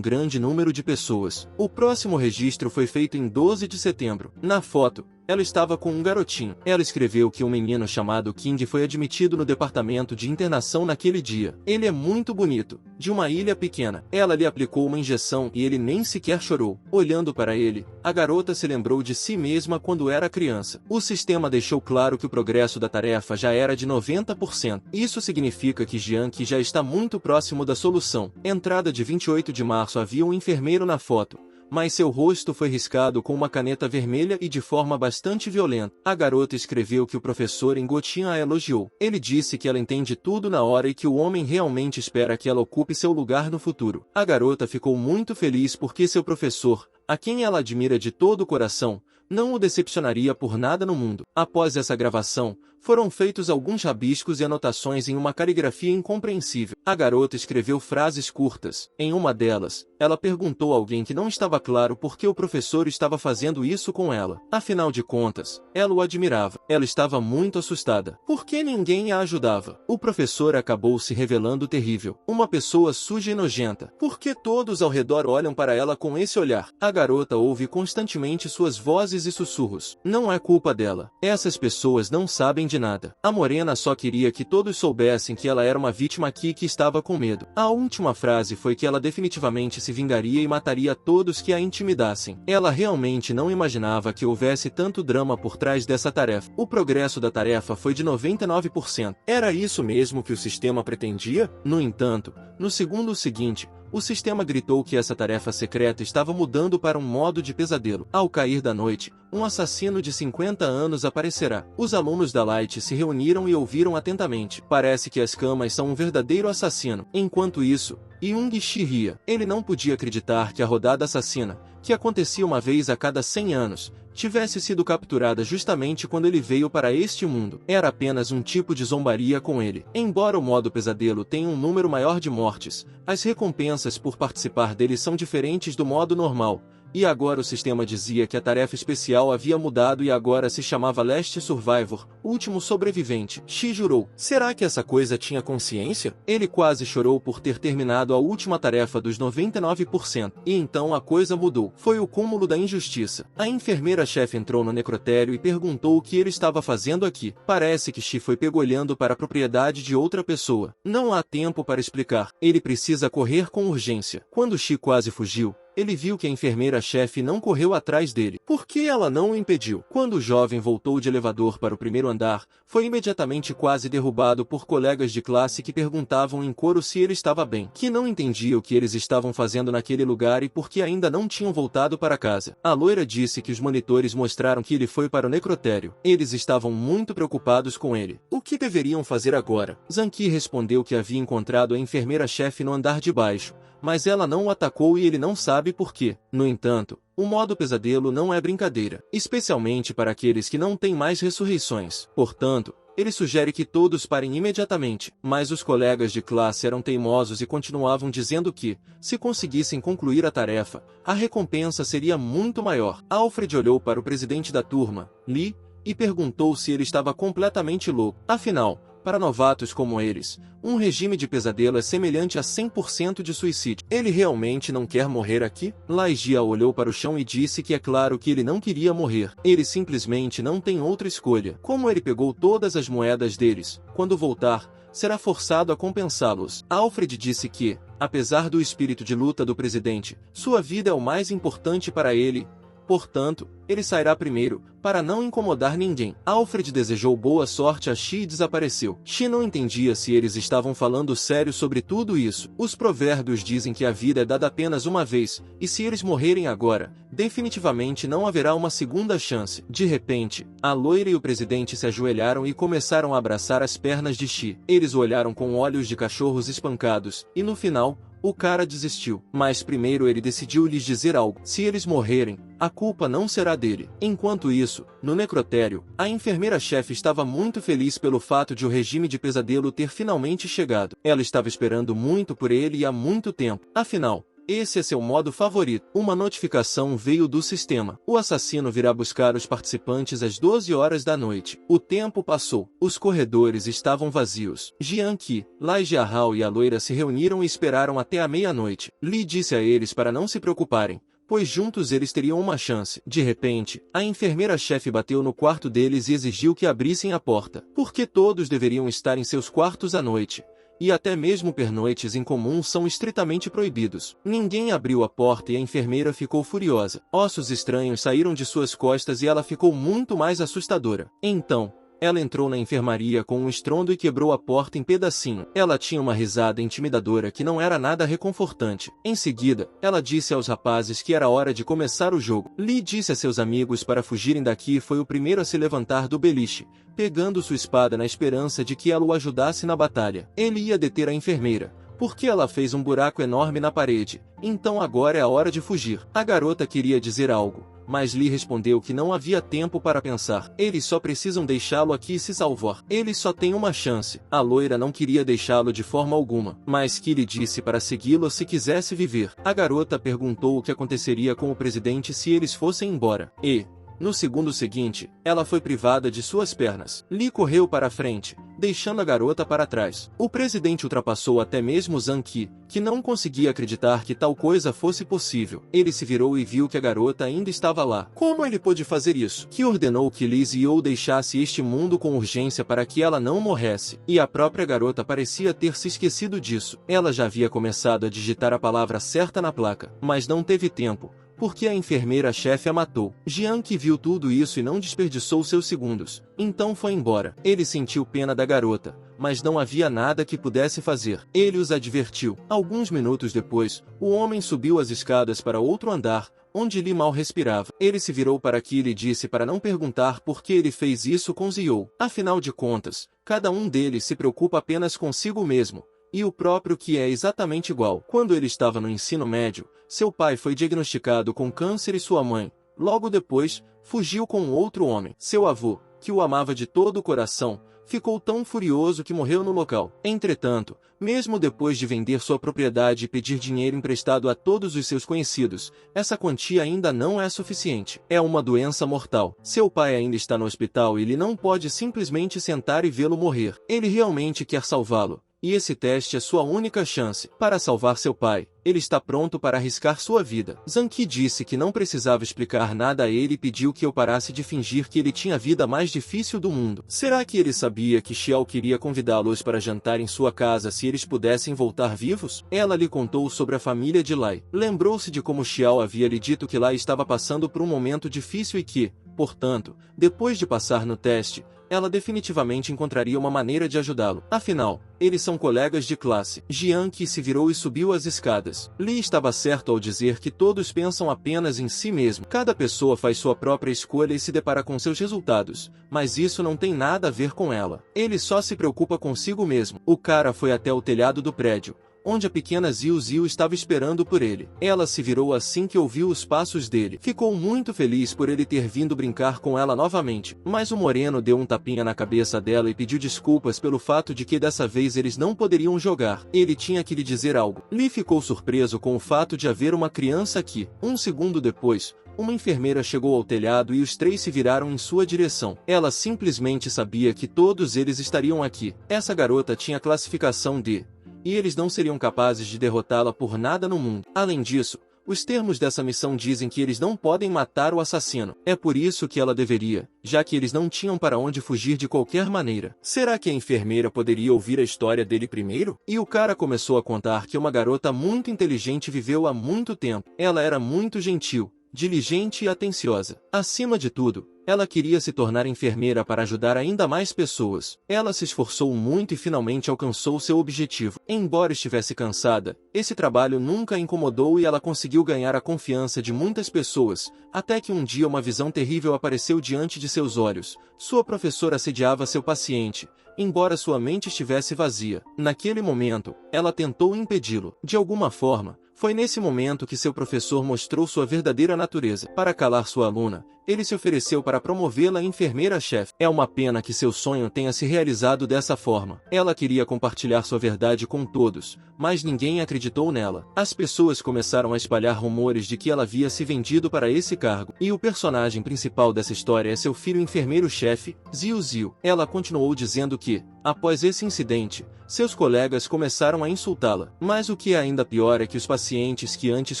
grande número de pessoas. O próximo registro foi feito em 12 de setembro. Na foto, ela estava com um garotinho. Ela escreveu que um menino chamado King foi admitido no departamento de internação naquele dia. Ele é muito bonito, de uma ilha pequena. Ela lhe aplicou uma injeção e ele nem sequer chorou. Olhando para ele, a garota se lembrou de si mesma quando era criança. O sistema deixou claro que o progresso da tarefa já era de 90%. Isso significa que Jiang já está muito próximo da solução. Entrada de 28 de março havia um enfermeiro na foto, mas seu rosto foi riscado com uma caneta vermelha e de forma bastante violenta. A garota escreveu que o professor em gotinha a elogiou. Ele disse que ela entende tudo na hora e que o homem realmente espera que ela ocupe seu lugar no futuro. A garota ficou muito feliz porque seu professor, a quem ela admira de todo o coração, não o decepcionaria por nada no mundo. Após essa gravação, foram feitos alguns rabiscos e anotações em uma caligrafia incompreensível. A garota escreveu frases curtas. Em uma delas, ela perguntou a alguém que não estava claro por que o professor estava fazendo isso com ela. Afinal de contas, ela o admirava. Ela estava muito assustada. Por que ninguém a ajudava? O professor acabou se revelando terrível. Uma pessoa suja e nojenta. Por que todos ao redor olham para ela com esse olhar? A garota ouve constantemente suas vozes e sussurros. Não é culpa dela. Essas pessoas não sabem de nada. A morena só queria que todos soubessem que ela era uma vítima aqui que estava com medo. A última frase foi que ela definitivamente se vingaria e mataria todos que a intimidassem. Ela realmente não imaginava que houvesse tanto drama por trás dessa tarefa. O progresso da tarefa foi de 99%. Era isso mesmo que o sistema pretendia? No entanto, no segundo seguinte, o sistema gritou que essa tarefa secreta estava mudando para um modo de pesadelo. Ao cair da noite, um assassino de 50 anos aparecerá. Os alunos da Light se reuniram e ouviram atentamente. Parece que as camas são um verdadeiro assassino. Enquanto isso, Young-Shi ria. Ele não podia acreditar que a rodada assassina, que acontecia uma vez a cada 100 anos, tivesse sido capturada justamente quando ele veio para este mundo. Era apenas um tipo de zombaria com ele. Embora o modo pesadelo tenha um número maior de mortes, as recompensas por participar dele são diferentes do modo normal. E agora o sistema dizia que a tarefa especial havia mudado e agora se chamava Last Survivor, último sobrevivente. Shi jurou. Será que essa coisa tinha consciência? Ele quase chorou por ter terminado a última tarefa dos 99%. E então a coisa mudou. Foi o cúmulo da injustiça. A enfermeira-chefe entrou no necrotério e perguntou o que ele estava fazendo aqui. Parece que Shi foi pego olhando para a propriedade de outra pessoa. Não há tempo para explicar. Ele precisa correr com urgência. Quando Shi quase fugiu, ele viu que a enfermeira-chefe não correu atrás dele. Por que ela não o impediu? Quando o jovem voltou de elevador para o primeiro andar, foi imediatamente quase derrubado por colegas de classe que perguntavam em coro se ele estava bem, que não entendia o que eles estavam fazendo naquele lugar e por que ainda não tinham voltado para casa. A loira disse que os monitores mostraram que ele foi para o necrotério. Eles estavam muito preocupados com ele. O que deveriam fazer agora? Zanqi respondeu que havia encontrado a enfermeira-chefe no andar de baixo, mas ela não o atacou e ele não sabe por quê. No entanto, o modo pesadelo não é brincadeira, especialmente para aqueles que não têm mais ressurreições. Portanto, ele sugere que todos parem imediatamente, mas os colegas de classe eram teimosos e continuavam dizendo que, se conseguissem concluir a tarefa, a recompensa seria muito maior. Alfred olhou para o presidente da turma, Lee, e perguntou se ele estava completamente louco. Afinal, Para novatos como eles, um regime de pesadelo é semelhante a 100% de suicídio. Ele realmente não quer morrer aqui? Lai Jia olhou para o chão e disse que é claro que ele não queria morrer. Ele simplesmente não tem outra escolha. Como ele pegou todas as moedas deles, quando voltar, será forçado a compensá-los. Alfred disse que, apesar do espírito de luta do presidente, sua vida é o mais importante para ele. Portanto, ele sairá primeiro, para não incomodar ninguém. Alfred desejou boa sorte a Shi e desapareceu. Shi não entendia se eles estavam falando sério sobre tudo isso. Os provérbios dizem que a vida é dada apenas uma vez, e se eles morrerem agora, definitivamente não haverá uma segunda chance. De repente, a loira e o presidente se ajoelharam e começaram a abraçar as pernas de Shi. Eles o olharam com olhos de cachorros espancados, e no final, o cara desistiu. Mas primeiro ele decidiu lhes dizer algo. Se eles morrerem, a culpa não será dele. Enquanto isso, no necrotério, a enfermeira-chefe estava muito feliz pelo fato de o regime de pesadelo ter finalmente chegado. Ela estava esperando muito por ele há muito tempo. Afinal, esse é seu modo favorito. Uma notificação veio do sistema. O assassino virá buscar os participantes às 12 horas da noite. O tempo passou. Os corredores estavam vazios. Jian Qi, Lai Jiahao e a loira se reuniram e esperaram até a meia-noite. Li disse a eles para não se preocuparem, pois juntos eles teriam uma chance. De repente, a enfermeira-chefe bateu no quarto deles e exigiu que abrissem a porta. Porque todos deveriam estar em seus quartos à noite. E até mesmo pernoites em comum são estritamente proibidos. Ninguém abriu a porta e a enfermeira ficou furiosa. Ossos estranhos saíram de suas costas e ela ficou muito mais assustadora. Então, ela entrou na enfermaria com um estrondo e quebrou a porta em pedacinho. Ela tinha uma risada intimidadora que não era nada reconfortante. Em seguida, ela disse aos rapazes que era hora de começar o jogo. Li disse a seus amigos para fugirem daqui e foi o primeiro a se levantar do beliche, pegando sua espada na esperança de que ela o ajudasse na batalha. Ele ia deter a enfermeira, porque ela fez um buraco enorme na parede. Então agora é a hora de fugir. A garota queria dizer algo, mas Lee respondeu que não havia tempo para pensar. Eles só precisam deixá-lo aqui e se salvar. Eles só têm uma chance. A loira não queria deixá-lo de forma alguma, mas que lhe disse para segui-lo se quisesse viver. A garota perguntou o que aconteceria com o presidente se eles fossem embora. E, no segundo seguinte, ela foi privada de suas pernas. Lee correu para a frente, deixando a garota para trás. O presidente ultrapassou até mesmo Zhang Qi, que não conseguia acreditar que tal coisa fosse possível. Ele se virou e viu que a garota ainda estava lá. Como ele pôde fazer isso? Que ordenou que Li Ziou deixasse este mundo com urgência para que ela não morresse. E a própria garota parecia ter se esquecido disso. Ela já havia começado a digitar a palavra certa na placa, mas não teve tempo, porque a enfermeira-chefe a matou. Jian Qi viu tudo isso e não desperdiçou seus segundos. Então foi embora. Ele sentiu pena da garota, mas não havia nada que pudesse fazer. Ele os advertiu. Alguns minutos depois, o homem subiu as escadas para outro andar, onde Li mal respirava. Ele se virou para Qi e lhe disse para não perguntar por que ele fez isso com Ziou. Afinal de contas, cada um deles se preocupa apenas consigo mesmo. E o próprio Qi é exatamente igual. Quando ele estava no ensino médio, seu pai foi diagnosticado com câncer e sua mãe, logo depois, fugiu com outro homem. Seu avô, que o amava de todo o coração, ficou tão furioso que morreu no local. Entretanto, mesmo depois de vender sua propriedade e pedir dinheiro emprestado a todos os seus conhecidos, essa quantia ainda não é suficiente. É uma doença mortal. Seu pai ainda está no hospital e ele não pode simplesmente sentar e vê-lo morrer. Ele realmente quer salvá-lo. E esse teste é sua única chance. Para salvar seu pai, ele está pronto para arriscar sua vida. Zhang Qi disse que não precisava explicar nada a ele e pediu que eu parasse de fingir que ele tinha a vida mais difícil do mundo. Será que ele sabia que Xiao queria convidá-los para jantar em sua casa se eles pudessem voltar vivos? Ela lhe contou sobre a família de Lai. Lembrou-se de como Xiao havia lhe dito que Lai estava passando por um momento difícil e que, portanto, depois de passar no teste, ela definitivamente encontraria uma maneira de ajudá-lo. Afinal, eles são colegas de classe. Jian Qi se virou e subiu as escadas. Li estava certo ao dizer que todos pensam apenas em si mesmo. Cada pessoa faz sua própria escolha e se depara com seus resultados, mas isso não tem nada a ver com ela. Ele só se preocupa consigo mesmo. O cara foi até o telhado do prédio, onde a pequena Ziu Ziu estava esperando por ele. Ela se virou assim que ouviu os passos dele. Ficou muito feliz por ele ter vindo brincar com ela novamente. Mas o moreno deu um tapinha na cabeça dela e pediu desculpas pelo fato de que dessa vez eles não poderiam jogar. Ele tinha que lhe dizer algo. Li ficou surpreso com o fato de haver uma criança aqui. Um segundo depois, uma enfermeira chegou ao telhado e os três se viraram em sua direção. Ela simplesmente sabia que todos eles estariam aqui. Essa garota tinha classificação D, e eles não seriam capazes de derrotá-la por nada no mundo. Além disso, os termos dessa missão dizem que eles não podem matar o assassino. É por isso que ela deveria, já que eles não tinham para onde fugir de qualquer maneira. Será que a enfermeira poderia ouvir a história dele primeiro? E o cara começou a contar que uma garota muito inteligente viveu há muito tempo. Ela era muito gentil, diligente e atenciosa. Acima de tudo, ela queria se tornar enfermeira para ajudar ainda mais pessoas. Ela se esforçou muito e finalmente alcançou seu objetivo. Embora estivesse cansada, esse trabalho nunca a incomodou e ela conseguiu ganhar a confiança de muitas pessoas, até que um dia uma visão terrível apareceu diante de seus olhos. Sua professora assediava seu paciente, embora sua mente estivesse vazia. Naquele momento, ela tentou impedi-lo. De alguma forma, foi nesse momento que seu professor mostrou sua verdadeira natureza. Para calar sua aluna, ele se ofereceu para promovê-la a enfermeira-chefe. É uma pena que seu sonho tenha se realizado dessa forma. Ela queria compartilhar sua verdade com todos, mas ninguém acreditou nela. As pessoas começaram a espalhar rumores de que ela havia se vendido para esse cargo. E o personagem principal dessa história é seu filho enfermeiro-chefe, Ziu Ziu. Ela continuou dizendo que, após esse incidente, seus colegas começaram a insultá-la. Mas o que é ainda pior é que os pacientes que antes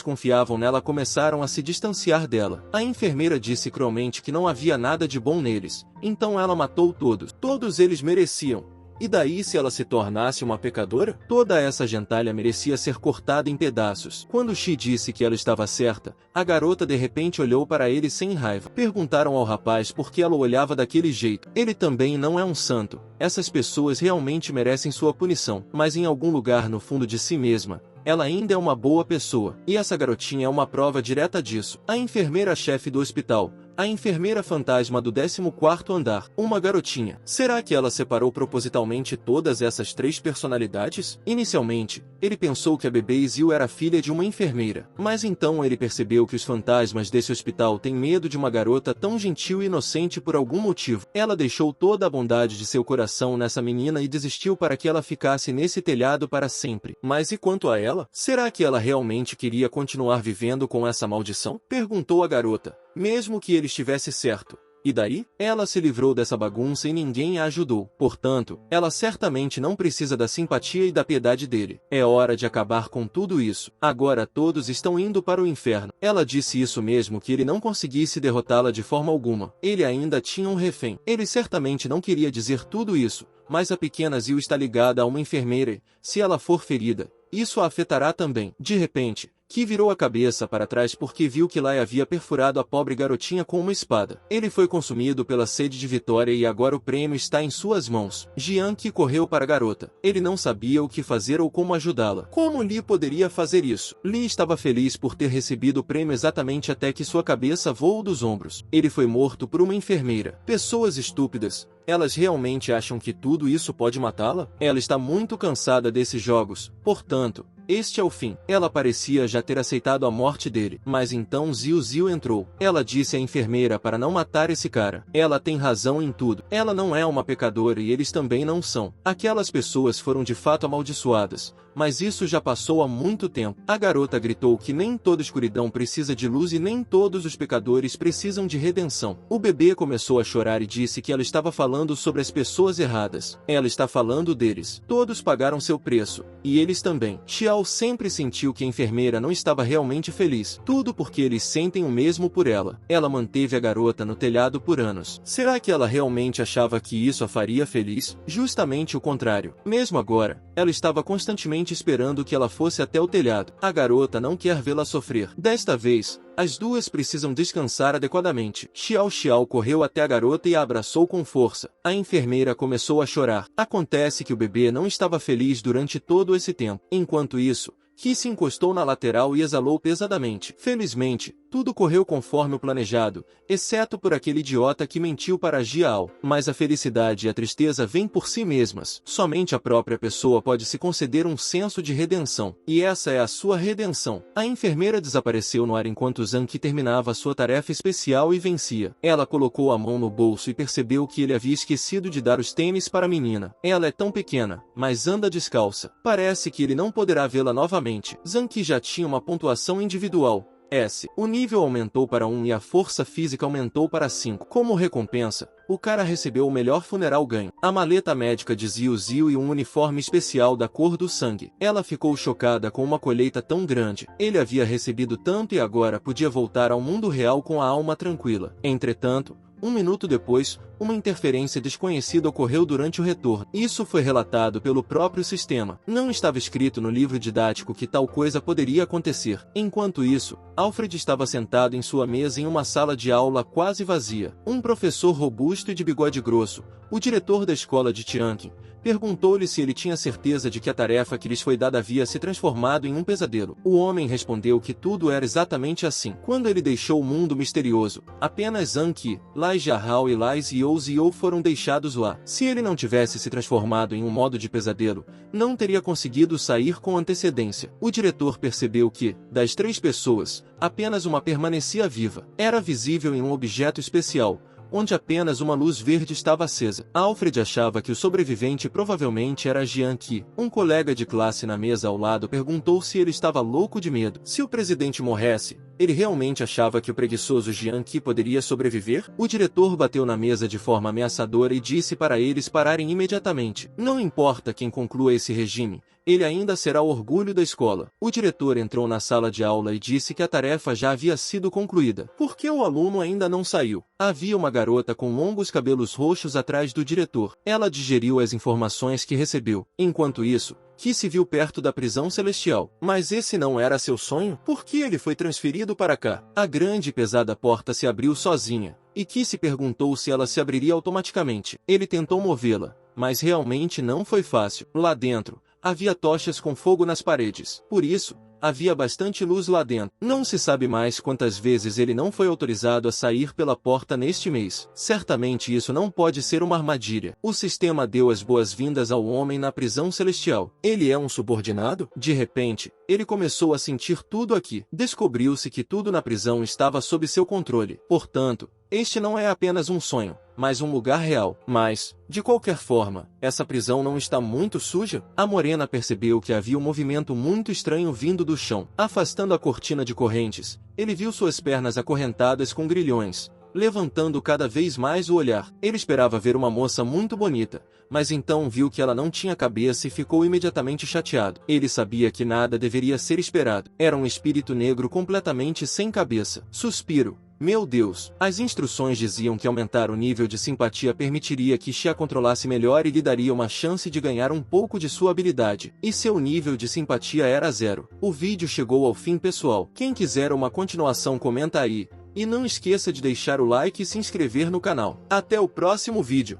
confiavam nela começaram a se distanciar dela. A enfermeira disse cruelmente que não havia nada de bom neles, então ela matou todos. Todos eles mereciam. E daí se ela se tornasse uma pecadora? Toda essa gentalha merecia ser cortada em pedaços. Quando Shi disse que ela estava certa, a garota de repente olhou para ele sem raiva. Perguntaram ao rapaz por que ela o olhava daquele jeito. Ele também não é um santo. Essas pessoas realmente merecem sua punição. Mas em algum lugar no fundo de si mesma, ela ainda é uma boa pessoa. E essa garotinha é uma prova direta disso. A enfermeira-chefe do hospital, a enfermeira fantasma do 14º andar, uma garotinha. Será que ela separou propositalmente todas essas três personalidades? Inicialmente, ele pensou que a bebê Ziu era filha de uma enfermeira. Mas então ele percebeu que os fantasmas desse hospital têm medo de uma garota tão gentil e inocente por algum motivo. Ela deixou toda a bondade de seu coração nessa menina e desistiu para que ela ficasse nesse telhado para sempre. Mas e quanto a ela? Será que ela realmente queria continuar vivendo com essa maldição? Perguntou a garota. Mesmo que ele estivesse certo. E daí? Ela se livrou dessa bagunça e ninguém a ajudou. Portanto, ela certamente não precisa da simpatia e da piedade dele. É hora de acabar com tudo isso. Agora todos estão indo para o inferno. Ela disse isso mesmo que ele não conseguisse derrotá-la de forma alguma. Ele ainda tinha um refém. Ele certamente não queria dizer tudo isso, mas a pequena Ziu está ligada a uma enfermeira e, se ela for ferida, isso a afetará também. De repente, Ki virou a cabeça para trás porque viu que Lai havia perfurado a pobre garotinha com uma espada. Ele foi consumido pela sede de vitória e agora o prêmio está em suas mãos. Jian Qi correu para a garota. Ele não sabia o que fazer ou como ajudá-la. Como Li poderia fazer isso? Li estava feliz por ter recebido o prêmio exatamente até que sua cabeça voou dos ombros. Ele foi morto por uma enfermeira. Pessoas estúpidas. Elas realmente acham que tudo isso pode matá-la? Ela está muito cansada desses jogos. Portanto, este é o fim. Ela parecia já ter aceitado a morte dele. Mas então Ziu Ziu entrou. Ela disse à enfermeira para não matar esse cara. Ela tem razão em tudo. Ela não é uma pecadora e eles também não são. Aquelas pessoas foram de fato amaldiçoadas. Mas isso já passou há muito tempo. A garota gritou que nem toda escuridão precisa de luz e nem todos os pecadores precisam de redenção. O bebê começou a chorar e disse que ela estava falando sobre as pessoas erradas. Ela está falando deles. Todos pagaram seu preço. E eles também. Xiao sempre sentiu que a enfermeira não estava realmente feliz. Tudo porque eles sentem o mesmo por ela. Ela manteve a garota no telhado por anos. Será que ela realmente achava que isso a faria feliz? Justamente o contrário. Mesmo agora, ela estava constantemente esperando que ela fosse até o telhado. A garota não quer vê-la sofrer. Desta vez, as duas precisam descansar adequadamente. Xiao Xiao correu até a garota e a abraçou com força. A enfermeira começou a chorar. Acontece que o bebê não estava feliz durante todo esse tempo. Enquanto isso, Qi se encostou na lateral e exalou pesadamente. Felizmente, tudo correu conforme o planejado, exceto por aquele idiota que mentiu para Jiao. Mas a felicidade e a tristeza vêm por si mesmas. Somente a própria pessoa pode se conceder um senso de redenção. E essa é a sua redenção. A enfermeira desapareceu no ar enquanto Zhang Qi terminava sua tarefa especial e vencia. Ela colocou a mão no bolso e percebeu que ele havia esquecido de dar os tênis para a menina. Ela é tão pequena, mas anda descalça. Parece que ele não poderá vê-la novamente. Zhang Qi já tinha uma pontuação individual. S. O nível aumentou para 1 e a força física aumentou para 5. Como recompensa, o cara recebeu o melhor funeral ganho. A maleta médica de Zio e um uniforme especial da cor do sangue. Ela ficou chocada com uma colheita tão grande. Ele havia recebido tanto e agora podia voltar ao mundo real com a alma tranquila. Entretanto, 1 minuto depois, uma interferência desconhecida ocorreu durante o retorno. Isso foi relatado pelo próprio sistema. Não estava escrito no livro didático que tal coisa poderia acontecer. Enquanto isso, Alfred estava sentado em sua mesa em uma sala de aula quase vazia. Um professor robusto e de bigode grosso, o diretor da escola de Tianqin, perguntou-lhe se ele tinha certeza de que a tarefa que lhes foi dada havia se transformado em um pesadelo. O homem respondeu que tudo era exatamente assim. Quando ele deixou o mundo misterioso, apenas Zhang Qi, Lai Jiahao e Lai Zhou foram deixados lá. Se ele não tivesse se transformado em um modo de pesadelo, não teria conseguido sair com antecedência. O diretor percebeu que, das 3 pessoas, apenas uma permanecia viva. Era visível em um objeto especial, onde apenas uma luz verde estava acesa. Alfred achava que o sobrevivente provavelmente era Jiang Qi. Um colega de classe na mesa ao lado perguntou se ele estava louco de medo. Se o presidente morresse, ele realmente achava que o preguiçoso Jiang Qi poderia sobreviver? O diretor bateu na mesa de forma ameaçadora e disse para eles pararem imediatamente. Não importa quem conclua esse regime, ele ainda será o orgulho da escola. O diretor entrou na sala de aula e disse que a tarefa já havia sido concluída. Por que o aluno ainda não saiu? Havia uma garota com longos cabelos roxos atrás do diretor. Ela digeriu as informações que recebeu. Enquanto isso, Qi se viu perto da prisão celestial. Mas esse não era seu sonho? Por que ele foi transferido para cá? A grande e pesada porta se abriu sozinha, e Qi se perguntou se ela se abriria automaticamente. Ele tentou movê-la, mas realmente não foi fácil. Lá dentro, havia tochas com fogo nas paredes. Por isso, havia bastante luz lá dentro. Não se sabe mais quantas vezes ele não foi autorizado a sair pela porta neste mês. Certamente isso não pode ser uma armadilha. O sistema deu as boas-vindas ao homem na prisão celestial. Ele é um subordinado? De repente, ele começou a sentir tudo aqui. Descobriu-se que tudo na prisão estava sob seu controle. Portanto, este não é apenas um sonho, mas um lugar real. Mas, de qualquer forma, essa prisão não está muito suja? A morena percebeu que havia um movimento muito estranho vindo do chão. Afastando a cortina de correntes, ele viu suas pernas acorrentadas com grilhões, levantando cada vez mais o olhar. Ele esperava ver uma moça muito bonita, mas então viu que ela não tinha cabeça e ficou imediatamente chateado. Ele sabia que nada deveria ser esperado. Era um espírito negro completamente sem cabeça. Suspiro. Meu Deus! As instruções diziam que aumentar o nível de simpatia permitiria que Xi a controlasse melhor e lhe daria uma chance de ganhar um pouco de sua habilidade. E seu nível de simpatia era 0. O vídeo chegou ao fim, pessoal. Quem quiser uma continuação comenta aí. E não esqueça de deixar o like e se inscrever no canal. Até o próximo vídeo.